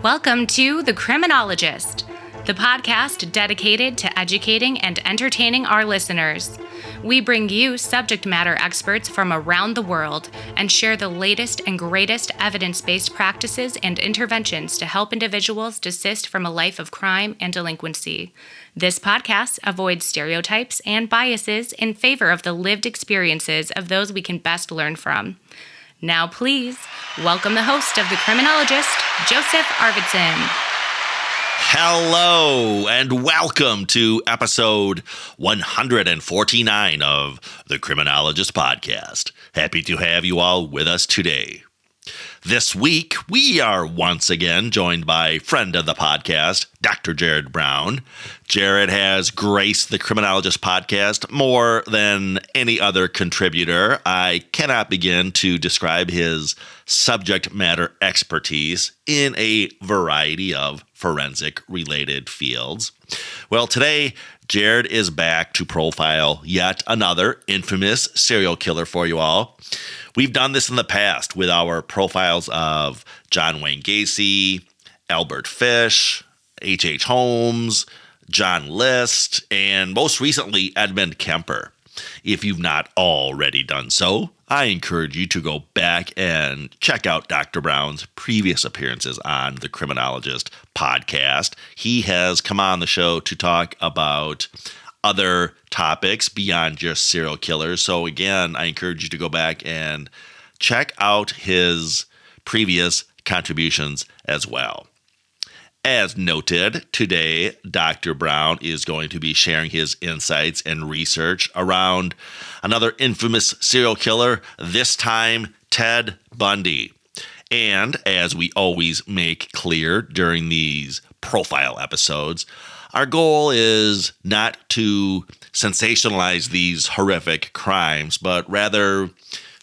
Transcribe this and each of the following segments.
Welcome to The Criminologist, the podcast dedicated to educating and entertaining our listeners. We bring you subject matter experts from around the world and share the latest and greatest evidence-based practices and interventions to help individuals desist from a life of crime and delinquency. This podcast avoids stereotypes and biases in favor of the lived experiences of those we can best learn from. Now, please welcome the host of The Criminologist, Joseph Arvidsson. Hello, and welcome to episode 149 of The Criminologist Podcast. Happy to have you all with us today. This week, we are once again joined by friend of the podcast, Dr. Jerrod Brown. Jerrod has graced the Criminologist Podcast more than any other contributor. I cannot begin to describe his subject matter expertise in a variety of forensic-related fields. Well, today, Jerrod is back to profile yet another infamous serial killer for you all. We've done this in the past with our profiles of John Wayne Gacy, Albert Fish, H.H. Holmes, John List, and most recently, Edmund Kemper. If you've not already done so, I encourage you to go back and check out Dr. Brown's previous appearances on the Criminologist Podcast. He has come on the show to talk about other topics beyond just serial killers. So again, I encourage you to go back and check out his previous contributions as well. As noted, today, Dr. Brown is going to be sharing his insights and research around another infamous serial killer, this time Ted Bundy. And as we always make clear during these profile episodes, our goal is not to sensationalize these horrific crimes, but rather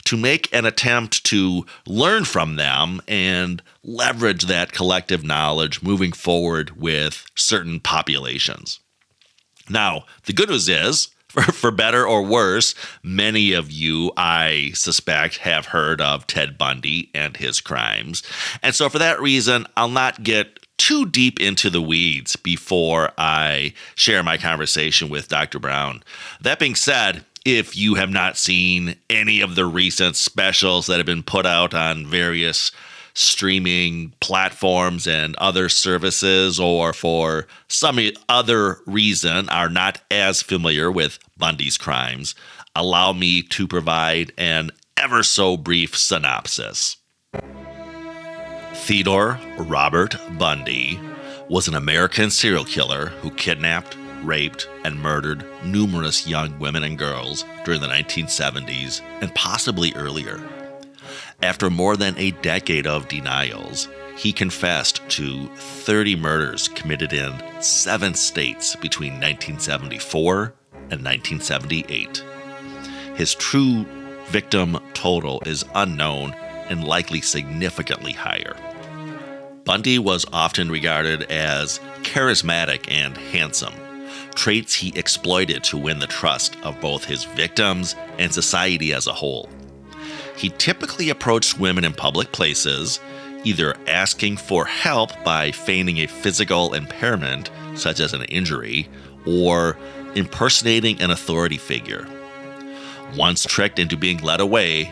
to make an attempt to learn from them and leverage that collective knowledge moving forward with certain populations. Now, the good news is, for better or worse, many of you, I suspect, have heard of Ted Bundy and his crimes. And so for that reason, I'll not get too deep into the weeds before I share my conversation with Dr. Brown. That being said, if you have not seen any of the recent specials that have been put out on various streaming platforms and other services, or for some other reason are not as familiar with Bundy's crimes, allow me to provide an ever so brief synopsis. Theodore Robert Bundy was an American serial killer who kidnapped, raped, and murdered numerous young women and girls during the 1970s and possibly earlier. After more than a decade of denials, he confessed to 30 murders committed in 7 states between 1974 and 1978. His true victim total is unknown and likely significantly higher. Bundy was often regarded as charismatic and handsome, traits he exploited to win the trust of both his victims and society as a whole. He typically approached women in public places, either asking for help by feigning a physical impairment, such as an injury, or impersonating an authority figure. Once tricked into being led away,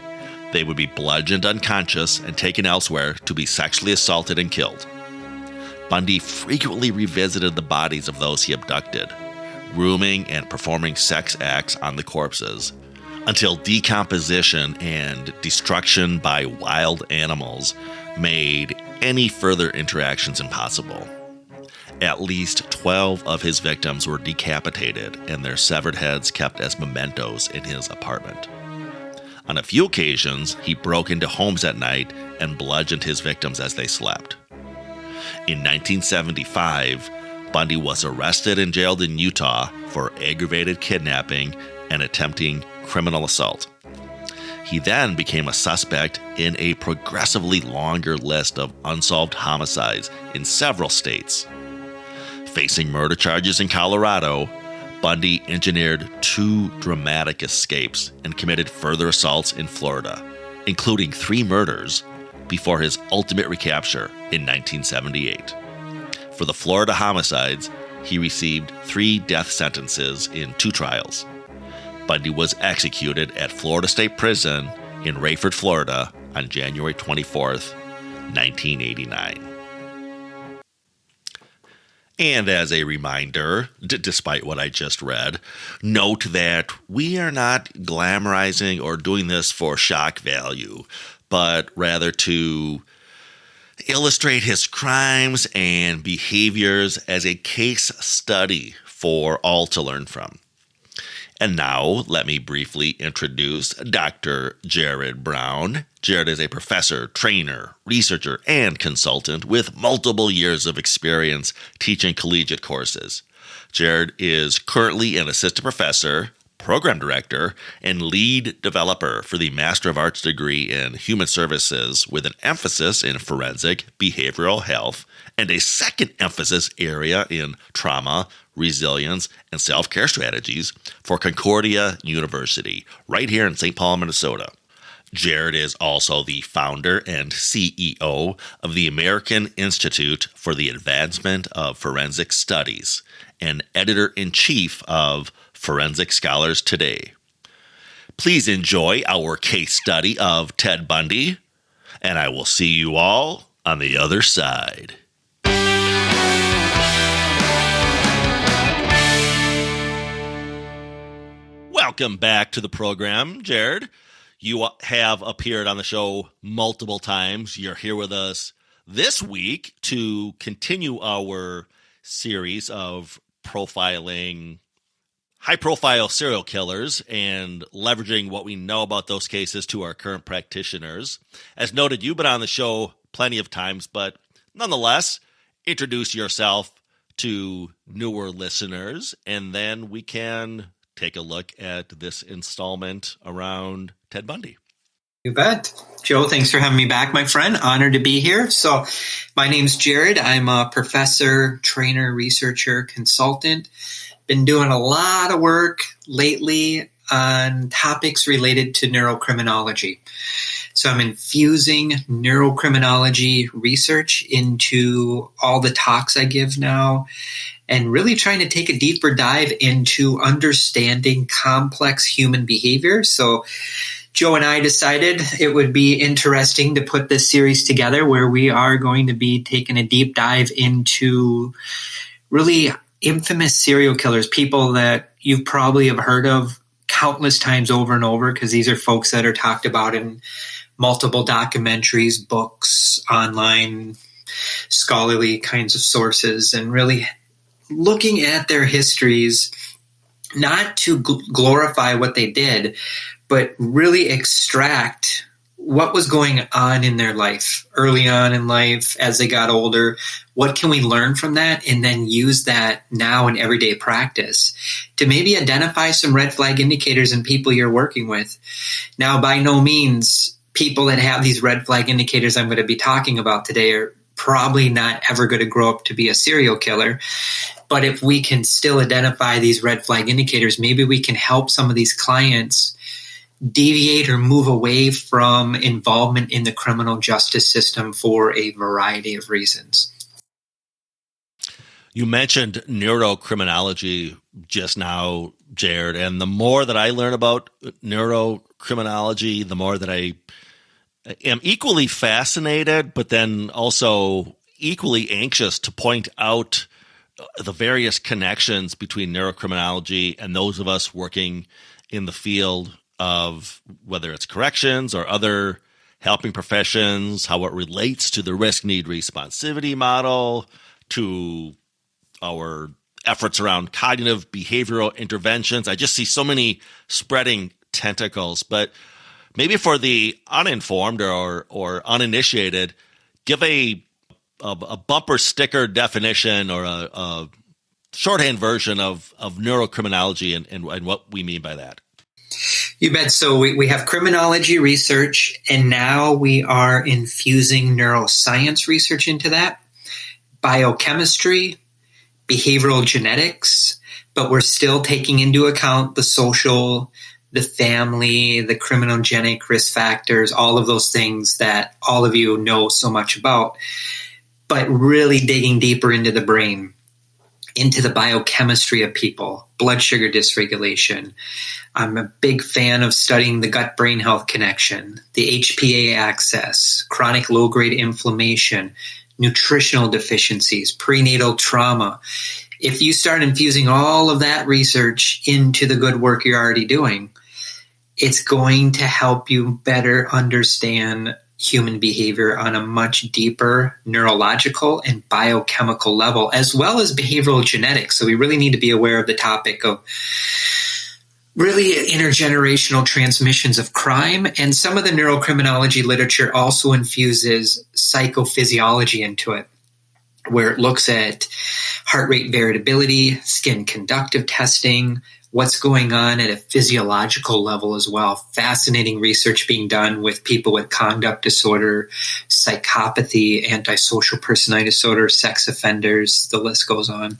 they would be bludgeoned unconscious and taken elsewhere to be sexually assaulted and killed. Bundy frequently revisited the bodies of those he abducted, grooming and performing sex acts on the corpses, until decomposition and destruction by wild animals made any further interactions impossible. At least 12 of his victims were decapitated and their severed heads kept as mementos in his apartment. On a few occasions, he broke into homes at night and bludgeoned his victims as they slept. In 1975, Bundy was arrested and jailed in Utah for aggravated kidnapping and attempting criminal assault. He then became a suspect in a progressively longer list of unsolved homicides in several states. Facing murder charges in Colorado, Bundy engineered 2 dramatic escapes and committed further assaults in Florida, including 3 murders, before his ultimate recapture in 1978. For the Florida homicides, he received 3 death sentences in 2 trials. Bundy was executed at Florida State Prison in Rayford, Florida on January 24th, 1989. And as a reminder, despite what I just read, note that we are not glamorizing or doing this for shock value, but rather to illustrate his crimes and behaviors as a case study for all to learn from. And now, let me briefly introduce Dr. Jerrod Brown. Jerrod is a professor, trainer, researcher, and consultant with multiple years of experience teaching collegiate courses. Jerrod is currently an assistant professor, program director, and lead developer for the Master of Arts degree in Human Services with an emphasis in forensic behavioral health and a second emphasis area in trauma, resilience, and self-care strategies for Concordia University, right here in St. Paul, Minnesota. Jerrod is also the founder and CEO of the American Institute for the Advancement of Forensic Studies and editor-in-chief of Forensic Scholars Today. Please enjoy our case study of Ted Bundy, and I will see you all on the other side. Welcome back to the program, Jerrod. You have appeared on the show multiple times. You're here with us this week to continue our series of profiling high-profile serial killers and leveraging what we know about those cases to our current practitioners. As noted, you've been on the show plenty of times, but nonetheless, introduce yourself to newer listeners, and then we can take a look at this installment around Ted Bundy. You bet. Joe, thanks for having me back, my friend. Honored to be here. So my name's Jerrod. I'm a professor, trainer, researcher, consultant. Been doing a lot of work lately on topics related to neurocriminology. So I'm infusing neurocriminology research into all the talks I give now, and really trying to take a deeper dive into understanding complex human behavior. So Joe and I decided it would be interesting to put this series together where we are going to be taking a deep dive into really infamous serial killers, people that you probably have heard of countless times over and over, because these are folks that are talked about in multiple documentaries, books, online, scholarly kinds of sources, and really looking at their histories, not to glorify what they did, but really extract what was going on in their life, early on in life, as they got older. What can we learn from that, and then use that now in everyday practice to maybe identify some red flag indicators in people you're working with. Now, by no means, people that have these red flag indicators I'm going to be talking about today are probably not ever going to grow up to be a serial killer. But if we can still identify these red flag indicators, maybe we can help some of these clients deviate or move away from involvement in the criminal justice system for a variety of reasons. You mentioned neurocriminology just now, Jerrod, and the more that I learn about neurocriminology, the more that I am equally fascinated, but then also equally anxious to point out the various connections between neurocriminology and those of us working in the field of whether it's corrections or other helping professions, how it relates to the risk-need responsivity model, to our efforts around cognitive behavioral interventions. I just see so many spreading tentacles. But maybe for the uninformed or uninitiated, give a bumper sticker definition or a shorthand version of neurocriminology and what we mean by that. You bet. So we have criminology research, and now we are infusing neuroscience research into that, biochemistry, behavioral genetics, but we're still taking into account the social, the family, the criminogenic risk factors, all of those things that all of you know so much about, but really digging deeper into the brain, into the biochemistry of people, blood sugar dysregulation. I'm a big fan of studying the gut-brain health connection, the HPA axis, chronic low-grade inflammation, nutritional deficiencies, prenatal trauma. If you start infusing all of that research into the good work you're already doing, it's going to help you better understand human behavior on a much deeper neurological and biochemical level, as well as behavioral genetics. So we really need to be aware of the topic of really intergenerational transmissions of crime. And some of the neurocriminology literature also infuses psychophysiology into it, where it looks at heart rate variability, skin conductive testing, what's going on at a physiological level as well. Fascinating research being done with people with conduct disorder, psychopathy, antisocial personality disorder, sex offenders, the list goes on.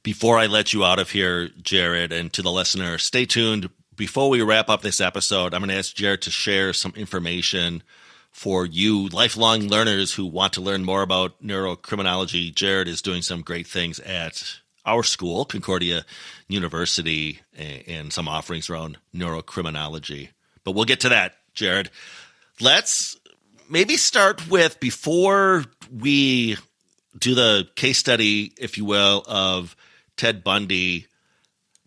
Before I let you out of here, Jerrod, and to the listener, stay tuned. Before we wrap up this episode, I'm going to ask Jerrod to share some information for you lifelong learners who want to learn more about neurocriminology. Jerrod is doing some great things at our school, Concordia University, and some offerings around neurocriminology. But we'll get to that, Jerrod. Let's maybe start with, before we do the case study, if you will, of Ted Bundy,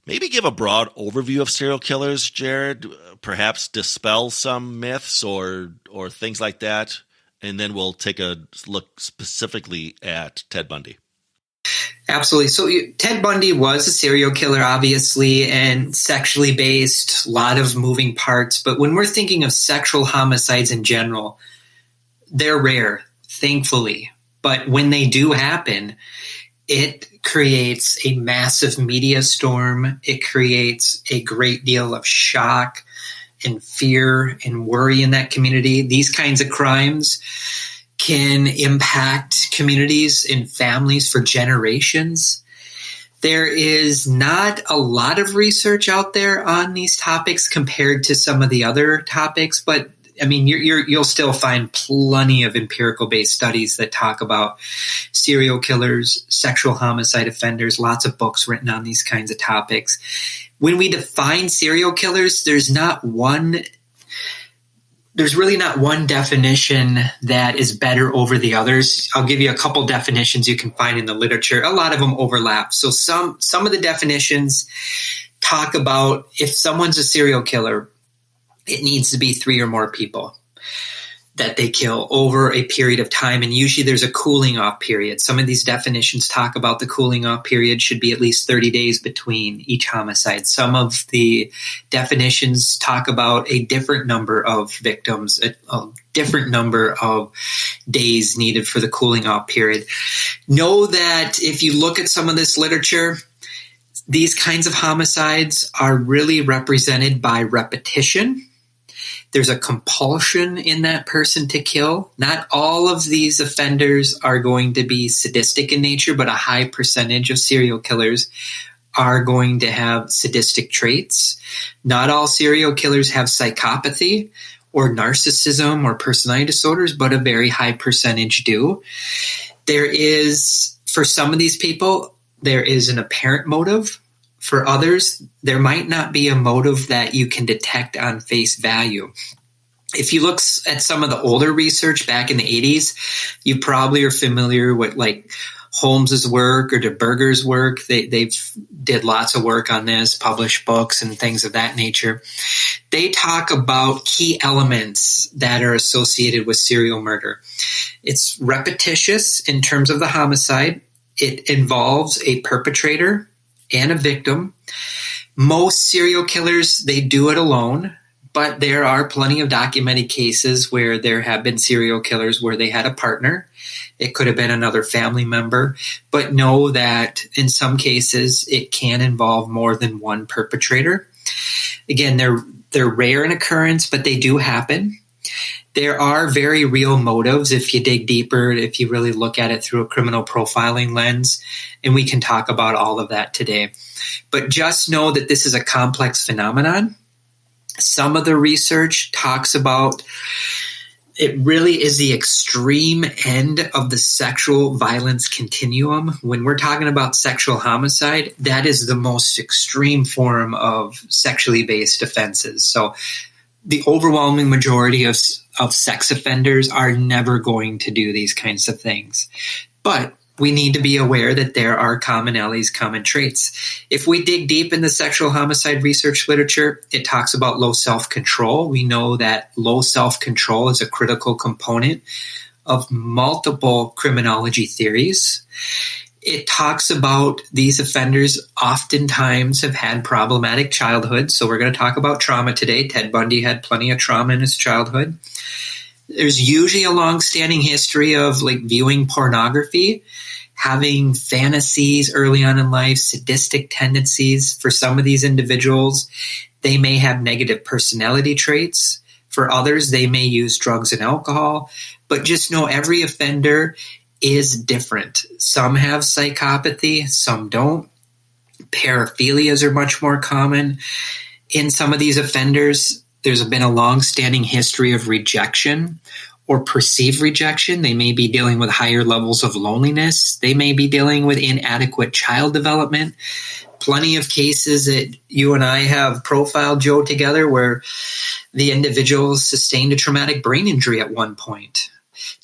maybe give a broad overview of serial killers, Jerrod, perhaps dispel some myths or things like that, and then we'll take a look specifically at Ted Bundy. Absolutely. So Ted Bundy was a serial killer, obviously, and sexually based, a lot of moving parts. But when we're thinking of sexual homicides in general, they're rare, thankfully. But when they do happen, it creates a massive media storm. It creates a great deal of shock and fear and worry in that community. These kinds of crimes can impact communities and families for generations. There is not a lot of research out there on these topics compared to some of the other topics, but I mean, you'll still find plenty of empirical-based studies that talk about serial killers, sexual homicide offenders, lots of books written on these kinds of topics. When we define serial killers, there's really not one definition that is better over the others. I'll give you a couple definitions you can find in the literature. A lot of them overlap. So some of the definitions talk about, if someone's a serial killer, it needs to be 3 or more people that they kill over a period of time. And usually there's a cooling off period. Some of these definitions talk about the cooling off period should be at least 30 days between each homicide. Some of the definitions talk about a different number of victims, a different number of days needed for the cooling off period. Know that if you look at some of this literature, these kinds of homicides are really represented by repetition. There's a compulsion in that person to kill. Not all of these offenders are going to be sadistic in nature, but a high percentage of serial killers are going to have sadistic traits. Not all serial killers have psychopathy or narcissism or personality disorders, but a very high percentage do. There is, for some of these people, there is an apparent motive. For others, there might not be a motive that you can detect on face value. If you look at some of the older research back in the 80s, you probably are familiar with like Holmes's work or DeBurger's work. They've did lots of work on this, published books and things of that nature. They talk about key elements that are associated with serial murder. It's repetitious in terms of the homicide. It involves a perpetrator and a victim. Most serial killers, they do it alone, but there are plenty of documented cases where there have been serial killers where they had a partner. It could have been another family member, but know that in some cases it can involve more than one perpetrator. Again, they're rare in occurrence, but they do happen. There are very real motives if you dig deeper, if you really look at it through a criminal profiling lens, and we can talk about all of that today. But just know that this is a complex phenomenon. Some of the research talks about it really is the extreme end of the sexual violence continuum. When we're talking about sexual homicide, that is the most extreme form of sexually based offenses. So the overwhelming majority of sex offenders are never going to do these kinds of things. But we need to be aware that there are commonalities, common traits. If we dig deep in the sexual homicide research literature, it talks about low self-control. We know that low self-control is a critical component of multiple criminology theories. It talks about these offenders oftentimes have had problematic childhoods. So we're going to talk about trauma today. Ted Bundy had plenty of trauma in his childhood. There's usually a long-standing history of viewing pornography, having fantasies early on in life, sadistic tendencies. For some of these individuals, they may have negative personality traits. For others, they may use drugs and alcohol. But just know every offender is different. Some have psychopathy, some don't. Paraphilias are much more common. In some of these offenders, there's been a long-standing history of rejection or perceived rejection. They may be dealing with higher levels of loneliness. They may be dealing with inadequate child development. Plenty of cases that you and I have profiled, Joe, together where the individual sustained a traumatic brain injury at one point.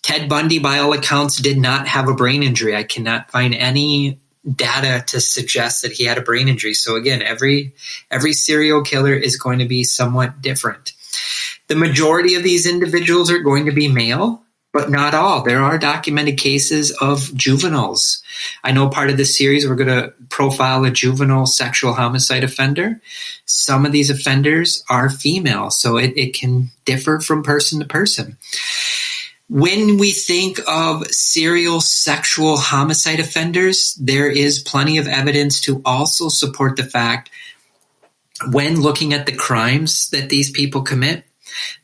Ted Bundy, by all accounts, did not have a brain injury. I cannot find any data to suggest that he had a brain injury. So again, every serial killer is going to be somewhat different. The majority of these individuals are going to be male, but not all. There are documented cases of juveniles. I know part of this series we're going to profile a juvenile sexual homicide offender. Some of these offenders are female, so it can differ from person to person. When we think of serial sexual homicide offenders, there is plenty of evidence to also support the fact when looking at the crimes that these people commit,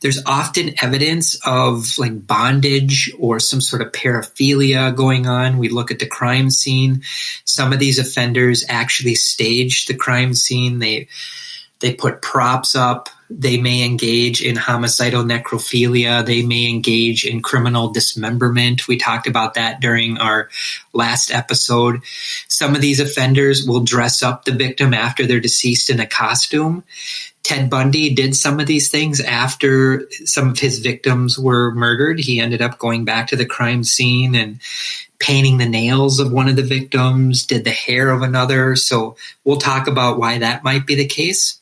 there's often evidence of bondage or some sort of paraphilia going on. We look at the crime scene. Some of these offenders actually stage the crime scene. They put props up. They may engage in homicidal necrophilia. They may engage in criminal dismemberment. We talked about that during our last episode. Some of these offenders will dress up the victim after they're deceased in a costume. Ted Bundy did some of these things after some of his victims were murdered. He ended up going back to the crime scene and painting the nails of one of the victims, did the hair of another. So we'll talk about why that might be the case.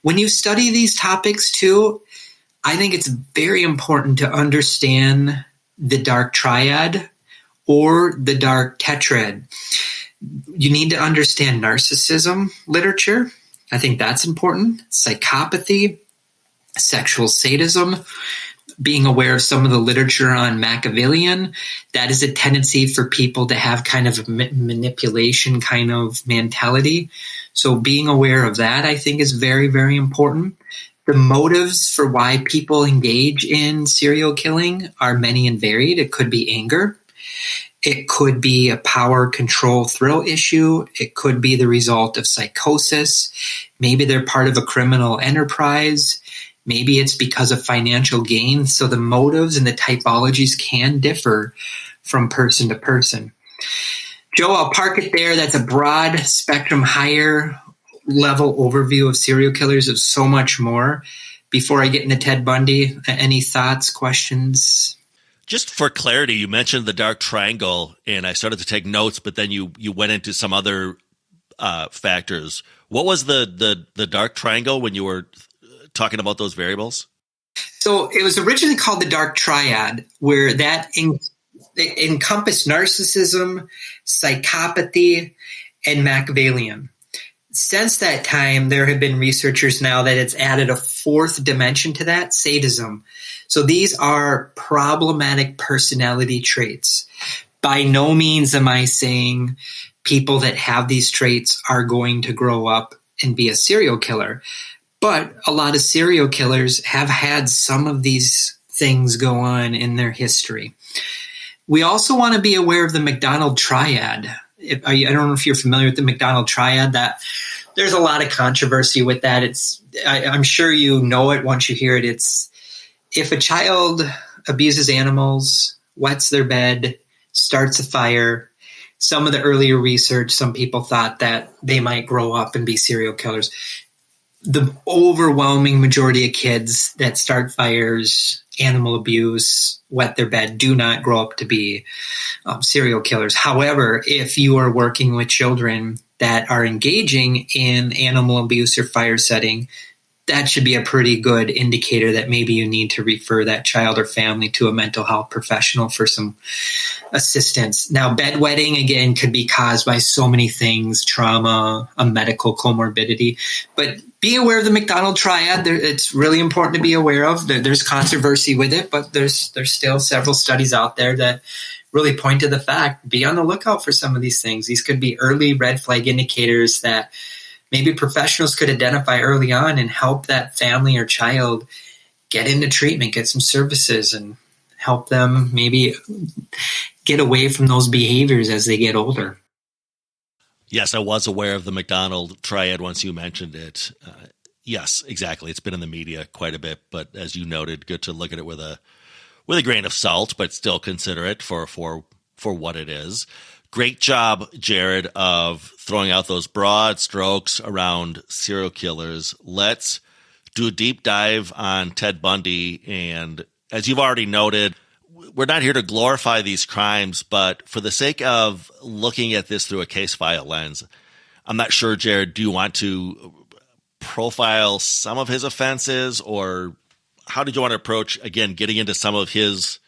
When you study these topics too, I think it's very important to understand the dark triad or the dark tetrad. You need to understand narcissism literature. I think that's important. Psychopathy, sexual sadism, being aware of some of the literature on Machiavellian. That is a tendency for people to have kind of a manipulation kind of mentality. So being aware of that, I think, is very, very important. The motives for why people engage in serial killing are many and varied. It could be anger. It could be a power control thrill issue. It could be the result of psychosis. Maybe they're part of a criminal enterprise. Maybe it's because of financial gain. So the motives and the typologies can differ from person to person. Joe, I'll park it there. That's a broad spectrum, higher level overview of serial killers. Of so much more. Before I get into Ted Bundy, any thoughts, questions? Just for clarity, you mentioned the dark triangle, and I started to take notes, but then you went into some other factors. What was the dark triangle when you were talking about those variables? So it was originally called the dark triad, where that encompassed narcissism, psychopathy, and Machiavellian. Since that time, there have been researchers now that it's added a fourth dimension to that, sadism. So these are problematic personality traits. By no means am I saying people that have these traits are going to grow up and be a serial killer. But a lot of serial killers have had some of these things go on in their history. We also want to be aware of the McDonald triad. I don't know if you're familiar with the McDonald triad. That there's a lot of controversy with that. I'm sure you know it once you hear it. It's if a child abuses animals, wets their bed, starts a fire. Some of the earlier research, some people thought that they might grow up and be serial killers. The overwhelming majority of kids that start fires, animal abuse, wet their bed, do not grow up to be serial killers. However, if you are working with children that are engaging in animal abuse or fire setting, that should be a pretty good indicator that maybe you need to refer that child or family to a mental health professional for some assistance. Now, bedwetting, again, could be caused by so many things, trauma, a medical comorbidity, but be aware of the McDonald triad. It's really important to be aware of. There's controversy with it, but there's still several studies out there that really point to the fact, be on the lookout for some of these things. These could be early red flag indicators that maybe professionals could identify early on and help that family or child get into treatment, get some services, and help them maybe get away from those behaviors as they get older. Yes, I was aware of the McDonald triad once you mentioned it. Yes, exactly. It's been in the media quite a bit, but as you noted, good to look at it with a grain of salt, but still consider it for what it is. Great job, Jerrod, of throwing out those broad strokes around serial killers. Let's do a deep dive on Ted Bundy. And as you've already noted, we're not here to glorify these crimes, but for the sake of looking at this through a case file lens, I'm not sure, Jerrod, do you want to profile some of his offenses, or how did you want to approach, again, getting into some of his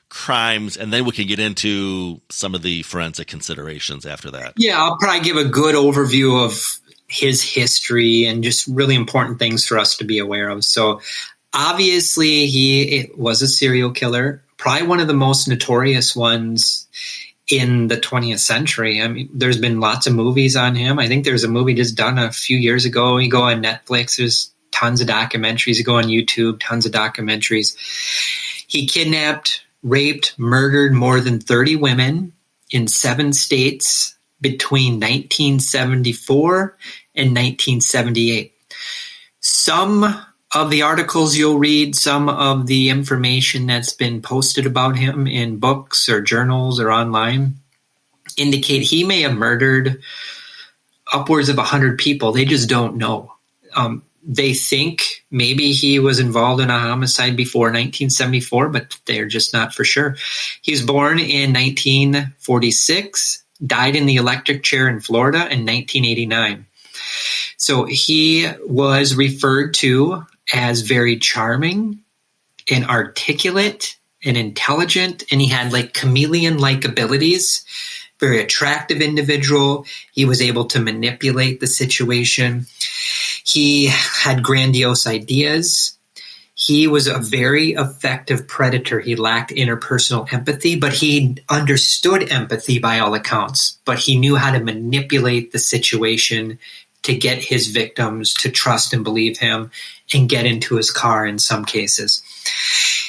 crimes, and then we can get into some of the forensic considerations after that? Yeah, I'll probably give a good overview of his history and just really important things for us to be aware of. So obviously he was a serial killer, probably one of the most notorious ones in the 20th century. I mean, there's been lots of movies on him. I think there's a movie just done a few years ago. You go on Netflix, there's tons of documentaries. You go on YouTube, tons of documentaries. He kidnapped, raped, murdered more than 30 women in 7 states between 1974 and 1978. Some of the articles you'll read, some of the information that's been posted about him in books or journals or online indicate he may have murdered upwards of 100 people. They just don't know. They think maybe he was involved in a homicide before 1974, but they're just not for sure. He was born in 1946, died in the electric chair in Florida in 1989. So he was referred to as very charming and articulate and intelligent, and he had like chameleon-like abilities. Very attractive individual. He was able to manipulate the situation. He had grandiose ideas. He was a very effective predator. He lacked interpersonal empathy, but he understood empathy by all accounts. But he knew how to manipulate the situation to get his victims to trust and believe him and get into his car in some cases.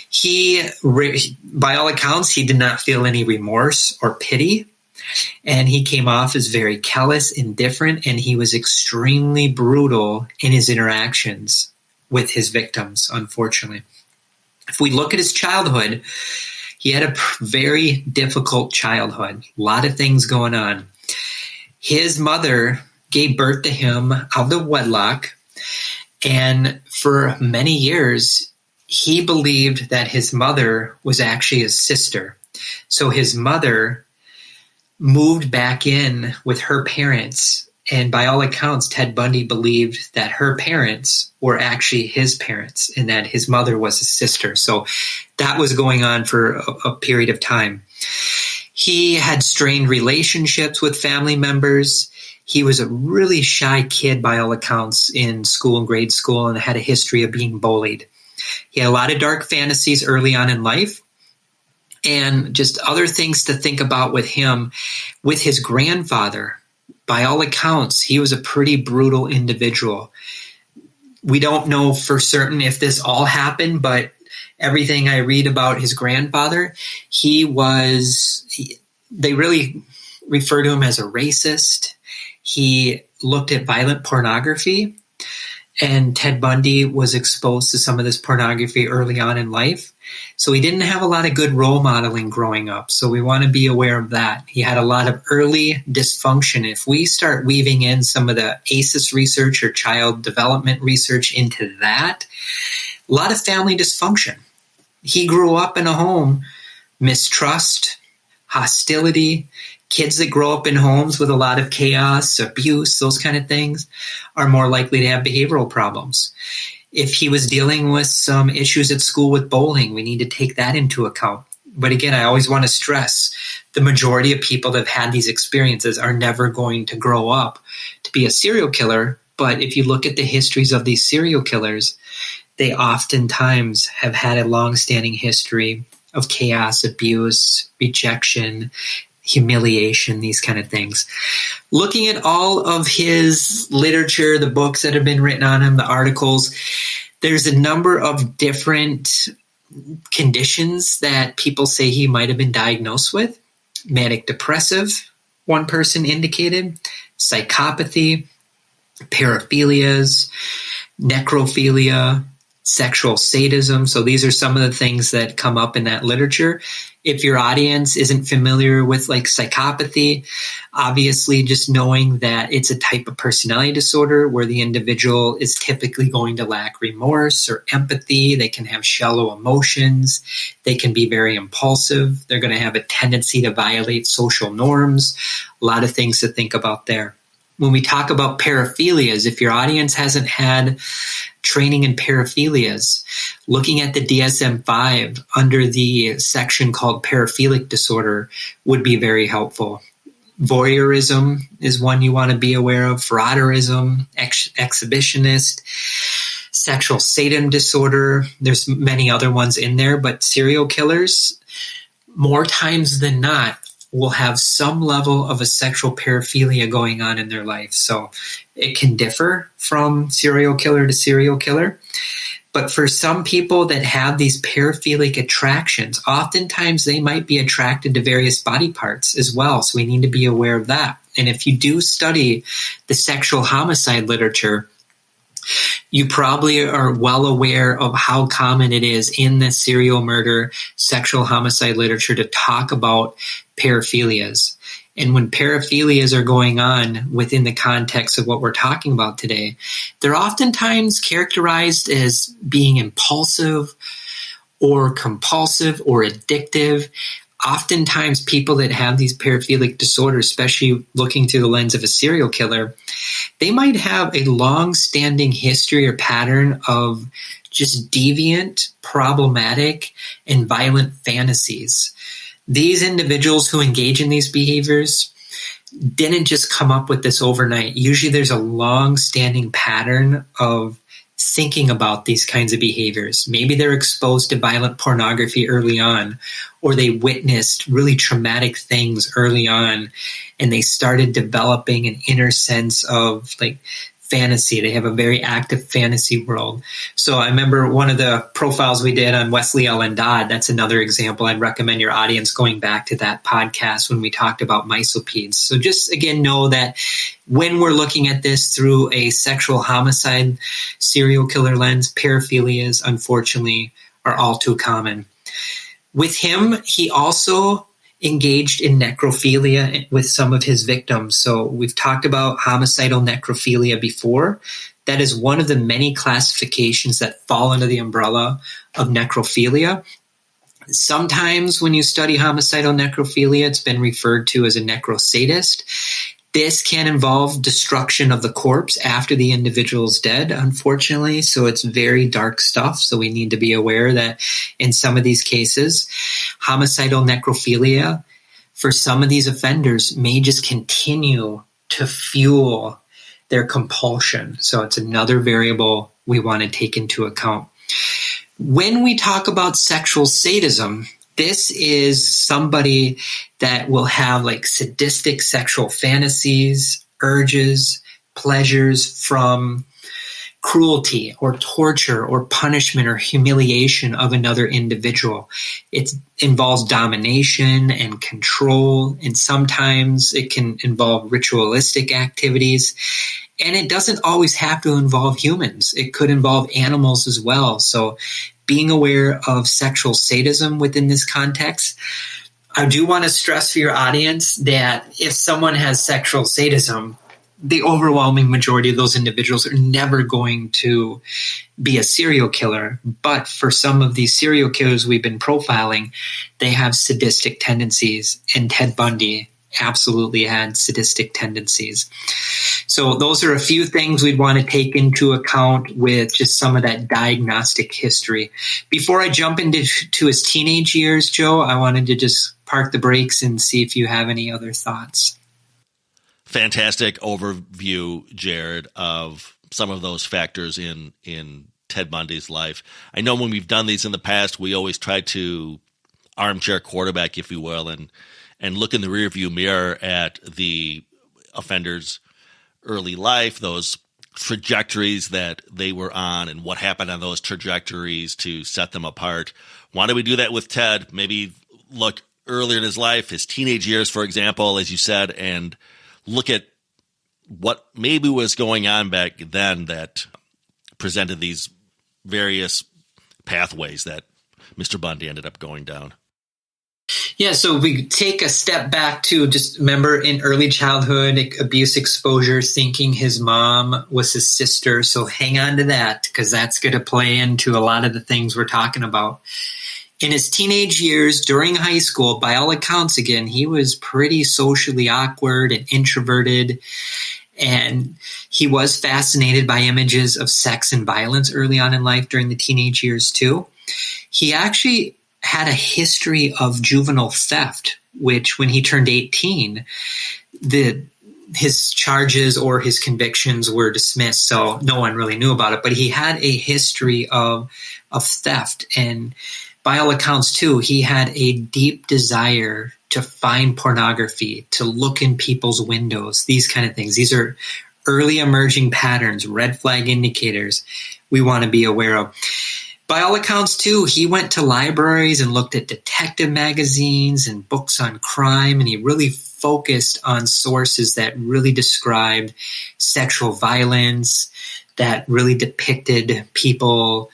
He, by all accounts, he did not feel any remorse or pity. And he came off as very callous, indifferent, and he was extremely brutal in his interactions with his victims, unfortunately. If we look at his childhood, he had a very difficult childhood. A lot of things going on. His mother gave birth to him out of wedlock, and for many years, he believed that his mother was actually his sister. So his mother moved back in with her parents, and by all accounts, Ted Bundy believed that her parents were actually his parents and that his mother was his sister. So that was going on for a period of time. He had strained relationships with family members. He was a really shy kid by all accounts in school and grade school, and had a history of being bullied. He had a lot of dark fantasies early on in life. And just other things to think about with him. With his grandfather, by all accounts, he was a pretty brutal individual. We don't know for certain if this all happened, but everything I read about his grandfather, they really refer to him as a racist. He looked at violent pornography, and Ted Bundy was exposed to some of this pornography early on in life. So he didn't have a lot of good role modeling growing up. So we want to be aware of that. He had a lot of early dysfunction. If we start weaving in some of the ACEs research or child development research into that, a lot of family dysfunction. He grew up in a home, mistrust, hostility. Kids that grow up in homes with a lot of chaos, abuse, those kind of things are more likely to have behavioral problems. If he was dealing with some issues at school with bullying, we need to take that into account. But again, I always want to stress the majority of people that have had these experiences are never going to grow up to be a serial killer. But if you look at the histories of these serial killers, they oftentimes have had a long-standing history of chaos, abuse, rejection, humiliation, these kind of things. Looking at all of his literature, the books that have been written on him, the articles, there's a number of different conditions that people say he might have been diagnosed with. Manic depressive, one person indicated, psychopathy, paraphilias, necrophilia, sexual sadism. So these are some of the things that come up in that literature. If your audience isn't familiar with like psychopathy, obviously just knowing that it's a type of personality disorder where the individual is typically going to lack remorse or empathy. They can have shallow emotions. They can be very impulsive. They're going to have a tendency to violate social norms. A lot of things to think about there. When we talk about paraphilias, if your audience hasn't had training in paraphilias, looking at the DSM-5 under the section called paraphilic disorder would be very helpful. Voyeurism is one you want to be aware of, frauderism, exhibitionist, sexual sadism disorder. There's many other ones in there, but serial killers, more times than not, will have some level of a sexual paraphilia going on in their life. So it can differ from serial killer to serial killer. But for some people that have these paraphilic attractions, oftentimes they might be attracted to various body parts as well. So we need to be aware of that. And if you do study the sexual homicide literature, you probably are well aware of how common it is in the serial murder, sexual homicide literature to talk about paraphilias. And when paraphilias are going on within the context of what we're talking about today, they're oftentimes characterized as being impulsive or compulsive or addictive. Oftentimes people that have these paraphilic disorders, especially looking through the lens of a serial killer, they might have a long-standing history or pattern of just deviant, problematic, and violent fantasies. These individuals who engage in these behaviors didn't just come up with this overnight. Usually there's a long-standing pattern of thinking about these kinds of behaviors. Maybe they're exposed to violent pornography early on, or they witnessed really traumatic things early on, and they started developing an inner sense of like fantasy. They have a very active fantasy world. So I remember one of the profiles we did on Wesley Ellen Dodd. That's another example. I'd recommend your audience going back to that podcast when we talked about misopedes. So just again, know that when we're looking at this through a sexual homicide serial killer lens, paraphilias, unfortunately, are all too common. With him, he also engaged in necrophilia with some of his victims. So we've talked about homicidal necrophilia before. That is one of the many classifications that fall under the umbrella of necrophilia. Sometimes when you study homicidal necrophilia, it's been referred to as a necrosadist. This can involve destruction of the corpse after the individual is dead, unfortunately. So it's very dark stuff. So we need to be aware that in some of these cases, homicidal necrophilia for some of these offenders may just continue to fuel their compulsion. So it's another variable we want to take into account. When we talk about sexual sadism, this is somebody that will have like sadistic sexual fantasies, urges, pleasures from cruelty or torture or punishment or humiliation of another individual. It involves domination and control, and sometimes it can involve ritualistic activities. And it doesn't always have to involve humans. It could involve animals as well. So being aware of sexual sadism within this context. I do want to stress for your audience that if someone has sexual sadism, the overwhelming majority of those individuals are never going to be a serial killer. But for some of these serial killers we've been profiling, they have sadistic tendencies, and Ted Bundy absolutely had sadistic tendencies. So those are a few things we'd want to take into account with just some of that diagnostic history. Before I jump into his teenage years, Joe, I wanted to just park the brakes and see if you have any other thoughts. Fantastic overview, Jerrod, of some of those factors in Ted Bundy's life. I know when we've done these in the past, we always try to armchair quarterback, if you will, and look in the rearview mirror at the offender's early life, those trajectories that they were on and what happened on those trajectories to set them apart. Why don't we do that with Ted? Maybe look earlier in his life, his teenage years, for example, as you said, and look at what maybe was going on back then that presented these various pathways that Mr. Bundy ended up going down. Yeah, so we take a step back to just remember in early childhood abuse exposure, thinking his mom was his sister. So hang on to that, because that's going to play into a lot of the things we're talking about. In his teenage years, during high school, by all accounts, again, he was pretty socially awkward and introverted. And he was fascinated by images of sex and violence early on in life during the teenage years, too. He actually had a history of juvenile theft, which when he turned 18, his charges or his convictions were dismissed, so no one really knew about it. But he had a history of theft, and by all accounts, too, he had a deep desire to find pornography, to look in people's windows, these kind of things. These are early emerging patterns, red flag indicators we want to be aware of. By all accounts, too, he went to libraries and looked at detective magazines and books on crime, and he really focused on sources that really described sexual violence, that really depicted people,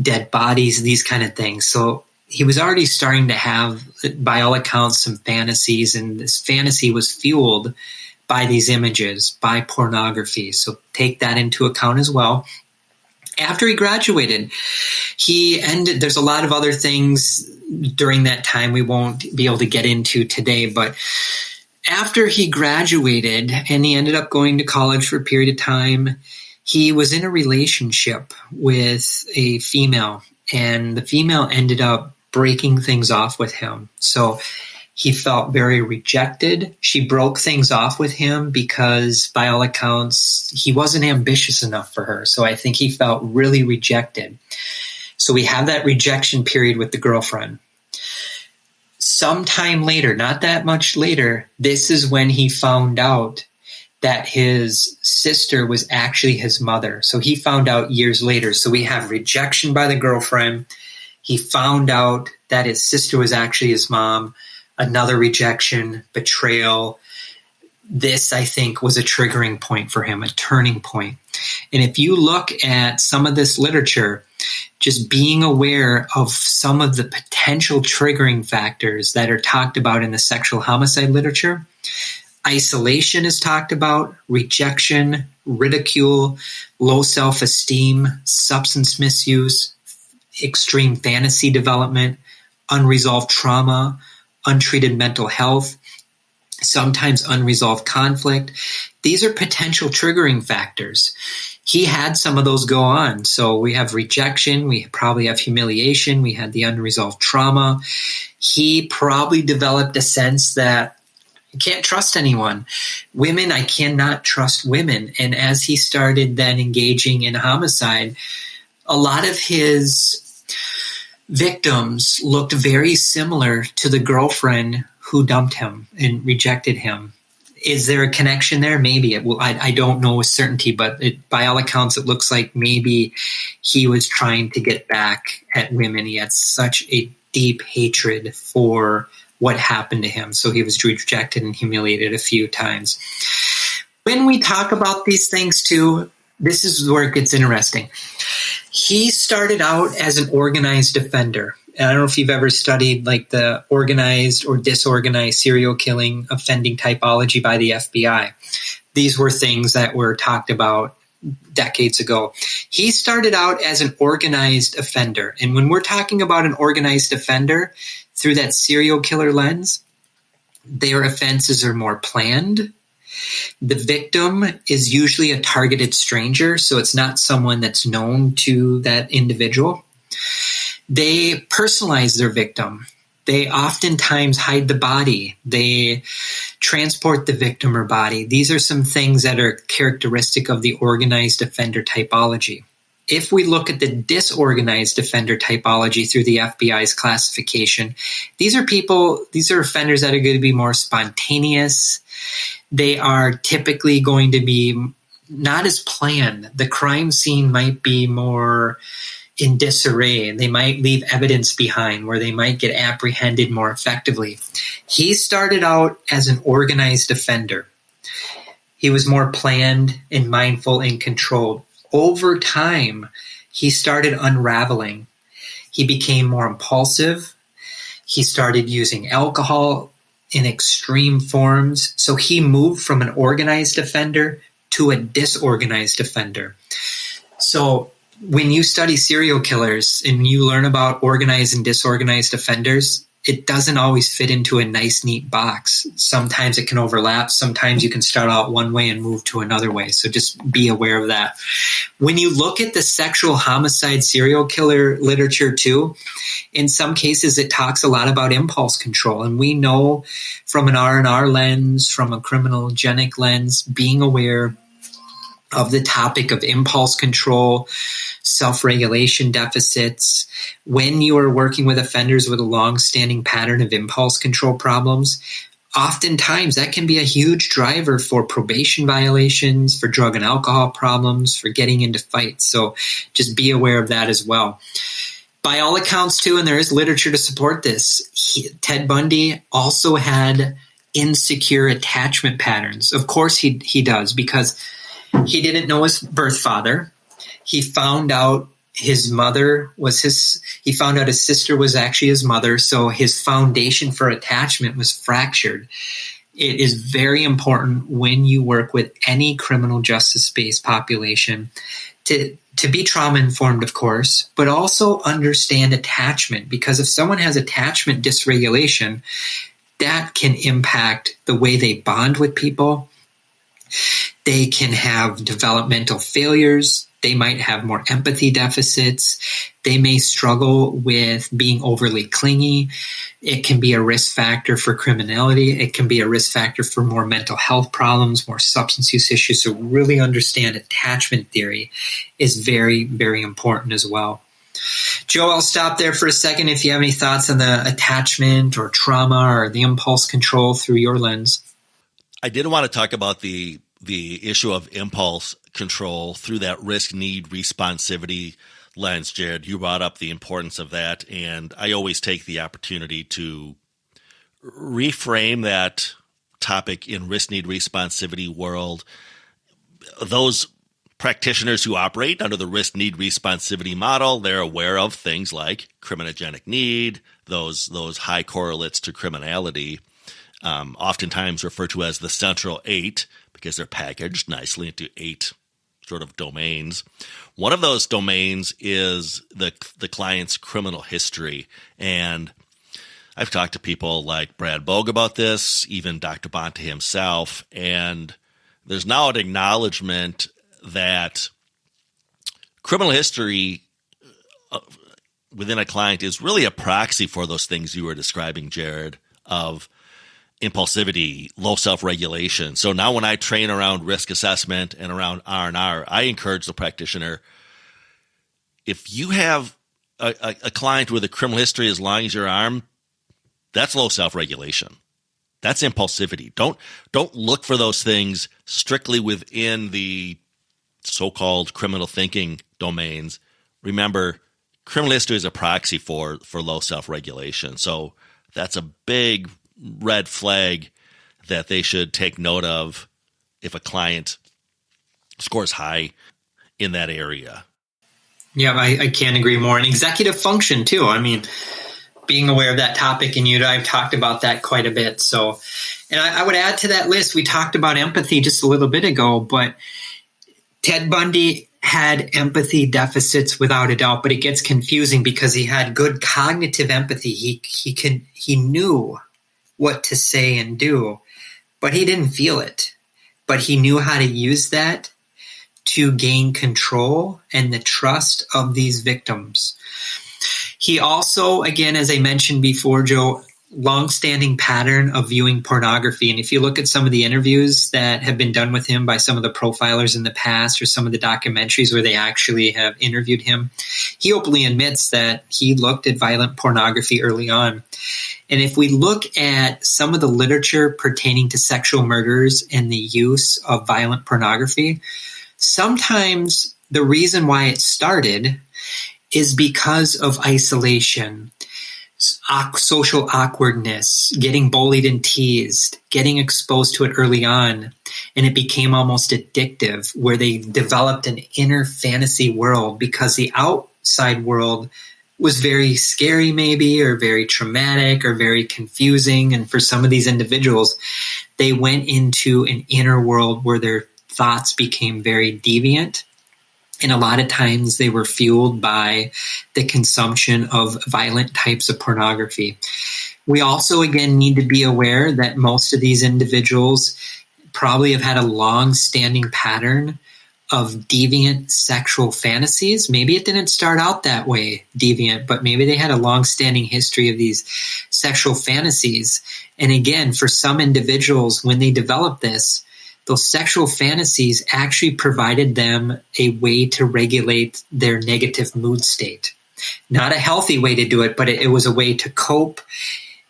dead bodies, these kind of things. So he was already starting to have, by all accounts, some fantasies, and this fantasy was fueled by these images, by pornography. So take that into account as well. After he graduated, there's a lot of other things during that time we won't be able to get into today, but after he graduated and he ended up going to college for a period of time, he was in a relationship with a female, and the female ended up breaking things off with him. So he felt very rejected. She broke things off with him because, by all accounts, he wasn't ambitious enough for her. So I think he felt really rejected. So we have that rejection period with the girlfriend. Sometime later, not that much later, this is when he found out that his sister was actually his mother. So he found out years later. So we have rejection by the girlfriend. He found out that his sister was actually his mom. Another rejection, betrayal. This, I think, was a triggering point for him, a turning point. And if you look at some of this literature, just being aware of some of the potential triggering factors that are talked about in the sexual homicide literature, isolation is talked about, rejection, ridicule, low self-esteem, substance misuse, extreme fantasy development, unresolved trauma, untreated mental health, sometimes unresolved conflict. These are potential triggering factors. He had some of those go on. So we have rejection, we probably have humiliation, we had the unresolved trauma. He probably developed a sense that I can't trust anyone. Women, I cannot trust women. And as he started then engaging in homicide, a lot of his victims looked very similar to the girlfriend who dumped him and rejected him. Is there a connection there? Maybe. I don't know with certainty, but by all accounts, it looks like maybe he was trying to get back at women. He had such a deep hatred for what happened to him. So he was rejected and humiliated a few times. When we talk about these things too, this is where it gets interesting. He started out as an organized offender. And I don't know if you've ever studied like the organized or disorganized serial killing offending typology by the FBI. These were things that were talked about decades ago. He started out as an organized offender. And when we're talking about an organized offender through that serial killer lens, their offenses are more planned. The victim is usually a targeted stranger, so it's not someone that's known to that individual. They personalize their victim. They oftentimes hide the body. They transport the victim or body. These are some things that are characteristic of the organized offender typology. If we look at the disorganized offender typology through the FBI's classification, these are offenders that are going to be more spontaneous. They are typically going to be not as planned. The crime scene might be more in disarray. They might leave evidence behind where they might get apprehended more effectively. He started out as an organized offender. He was more planned and mindful and controlled. Over time, he started unraveling. He became more impulsive. He started using alcohol in extreme forms. So he moved from an organized offender to a disorganized offender. So when you study serial killers and you learn about organized and disorganized offenders, it doesn't always fit into a nice, neat box. Sometimes it can overlap. Sometimes you can start out one way and move to another way. So just be aware of that. When you look at the sexual homicide serial killer literature too, in some cases it talks a lot about impulse control. And we know from an R&R lens, from a criminogenic lens, being aware of the topic of impulse control, self-regulation deficits. When you are working with offenders with a long-standing pattern of impulse control problems, oftentimes that can be a huge driver for probation violations, for drug and alcohol problems, for getting into fights. So just be aware of that as well. By all accounts too, and there is literature to support this, Ted Bundy also had insecure attachment patterns. Of course he does, because he didn't know his birth father. He found out his mother was he found out his sister was actually his mother. So his foundation for attachment was fractured. It is very important when you work with any criminal justice-based population to be trauma-informed, of course, but also understand attachment, because if someone has attachment dysregulation, that can impact the way they bond with people. They can have developmental failures. They might have more empathy deficits. They may struggle with being overly clingy. It can be a risk factor for criminality. It can be a risk factor for more mental health problems, more substance use issues. So really understand attachment theory is very, very important as well. Joe, I'll stop there for a second if you have any thoughts on the attachment or trauma or the impulse control through your lens. I did want to talk about the issue of impulse control through that risk, need, responsivity lens. Jerrod, you brought up the importance of that, and I always take the opportunity to reframe that topic in risk, need, responsivity world. Those practitioners who operate under the risk, need, responsivity model, they're aware of things like criminogenic need, those high correlates to criminality, oftentimes referred to as the central 8, because they're packaged nicely into 8 sort of domains. One of those domains is the client's criminal history. And I've talked to people like Brad Bogue about this, even Dr. Bonta himself, and there's now an acknowledgement that criminal history within a client is really a proxy for those things you were describing, Jerrod, of impulsivity, low self-regulation. So now when I train around risk assessment and around R&R, I encourage the practitioner, if you have a client with a criminal history as long as your arm, that's low self-regulation. That's impulsivity. Don't look for those things strictly within the so-called criminal thinking domains. Remember, criminal history is a proxy for low self-regulation. So that's a big red flag that they should take note of if a client scores high in that area. Yeah, I can't agree more. And executive function too. I mean, being aware of that topic, and you and I have talked about that quite a bit. So, and I would add to that list, we talked about empathy just a little bit ago, but Ted Bundy had empathy deficits without a doubt, but it gets confusing because he had good cognitive empathy. He knew what to say and do, but he didn't feel it. But he knew how to use that to gain control and the trust of these victims. He also, again, as I mentioned before, Joe, longstanding pattern of viewing pornography. And if you look at some of the interviews that have been done with him by some of the profilers in the past, or some of the documentaries where they actually have interviewed him, he openly admits that he looked at violent pornography early on. And if we look at some of the literature pertaining to sexual murders and the use of violent pornography, sometimes the reason why it started is because of isolation, social awkwardness, getting bullied and teased, getting exposed to it early on, and it became almost addictive, where they developed an inner fantasy world because the outside world was very scary maybe, or very traumatic, or very confusing. And for some of these individuals, they went into an inner world where their thoughts became very deviant. And a lot of times they were fueled by the consumption of violent types of pornography. We also, again, need to be aware that most of these individuals probably have had a long-standing pattern of deviant sexual fantasies. Maybe it didn't start out that way, deviant, but maybe they had a long-standing history of these sexual fantasies. And again, for some individuals, when they develop this, those sexual fantasies actually provided them a way to regulate their negative mood state. Not a healthy way to do it, but it was a way to cope.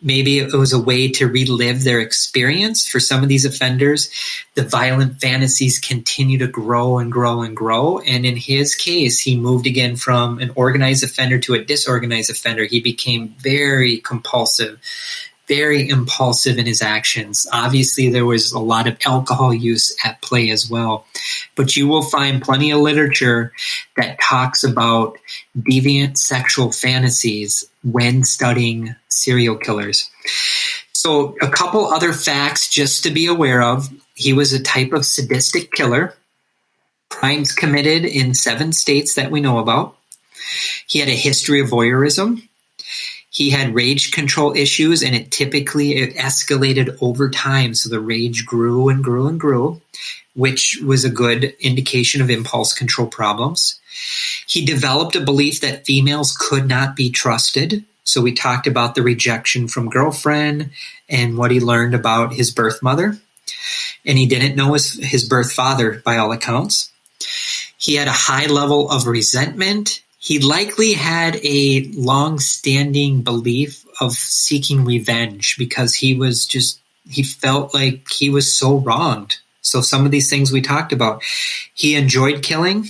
Maybe it was a way to relive their experience. For some of these offenders, the violent fantasies continue to grow and grow and grow. And in his case, he moved again from an organized offender to a disorganized offender. He became very compulsive, very impulsive in his actions. Obviously, there was a lot of alcohol use at play as well. But you will find plenty of literature that talks about deviant sexual fantasies when studying serial killers. So a couple other facts just to be aware of. He was a type of sadistic killer. Crimes committed in 7 states that we know about. He had a history of voyeurism. He had rage control issues, and it escalated over time. So the rage grew and grew and grew, which was a good indication of impulse control problems. He developed a belief that females could not be trusted. So we talked about the rejection from girlfriend and what he learned about his birth mother. And he didn't know his birth father by all accounts. He had a high level of resentment. He likely had a long-standing belief of seeking revenge because he felt like he was so wronged. So some of these things we talked about. He enjoyed killing.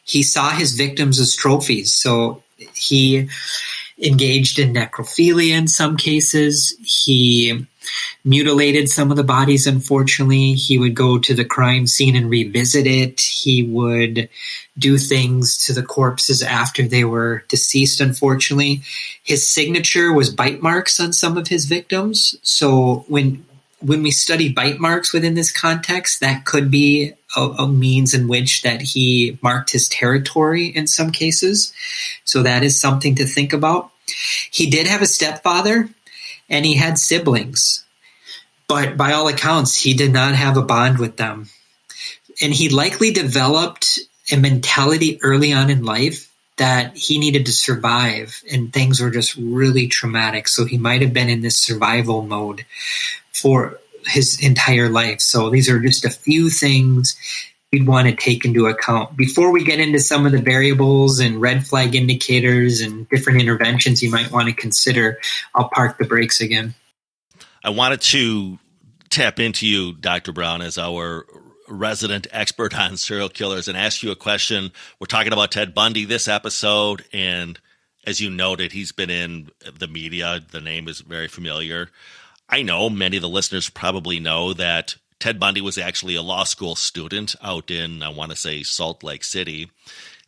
He saw his victims as trophies. So he engaged in necrophilia in some cases. He mutilated some of the bodies, unfortunately. He would go to the crime scene and revisit it. He would do things to the corpses after they were deceased, unfortunately. His signature was bite marks on some of his victims. So when we study bite marks within this context, that could be a means in which that he marked his territory in some cases. So that is something to think about. He did have a stepfather, and he had siblings, but by all accounts, he did not have a bond with them. And he likely developed a mentality early on in life that he needed to survive, and things were just really traumatic. So he might have been in this survival mode for his entire life. So these are just a few things we'd want to take into account. Before we get into some of the variables and red flag indicators and different interventions you might want to consider, I'll park the brakes again. I wanted to tap into you, Dr. Brown, as our resident expert on serial killers and ask you a question. We're talking about Ted Bundy this episode, and as you noted, he's been in the media. The name is very familiar. I know many of the listeners probably know that Ted Bundy was actually a law school student out in, I want to say, Salt Lake City.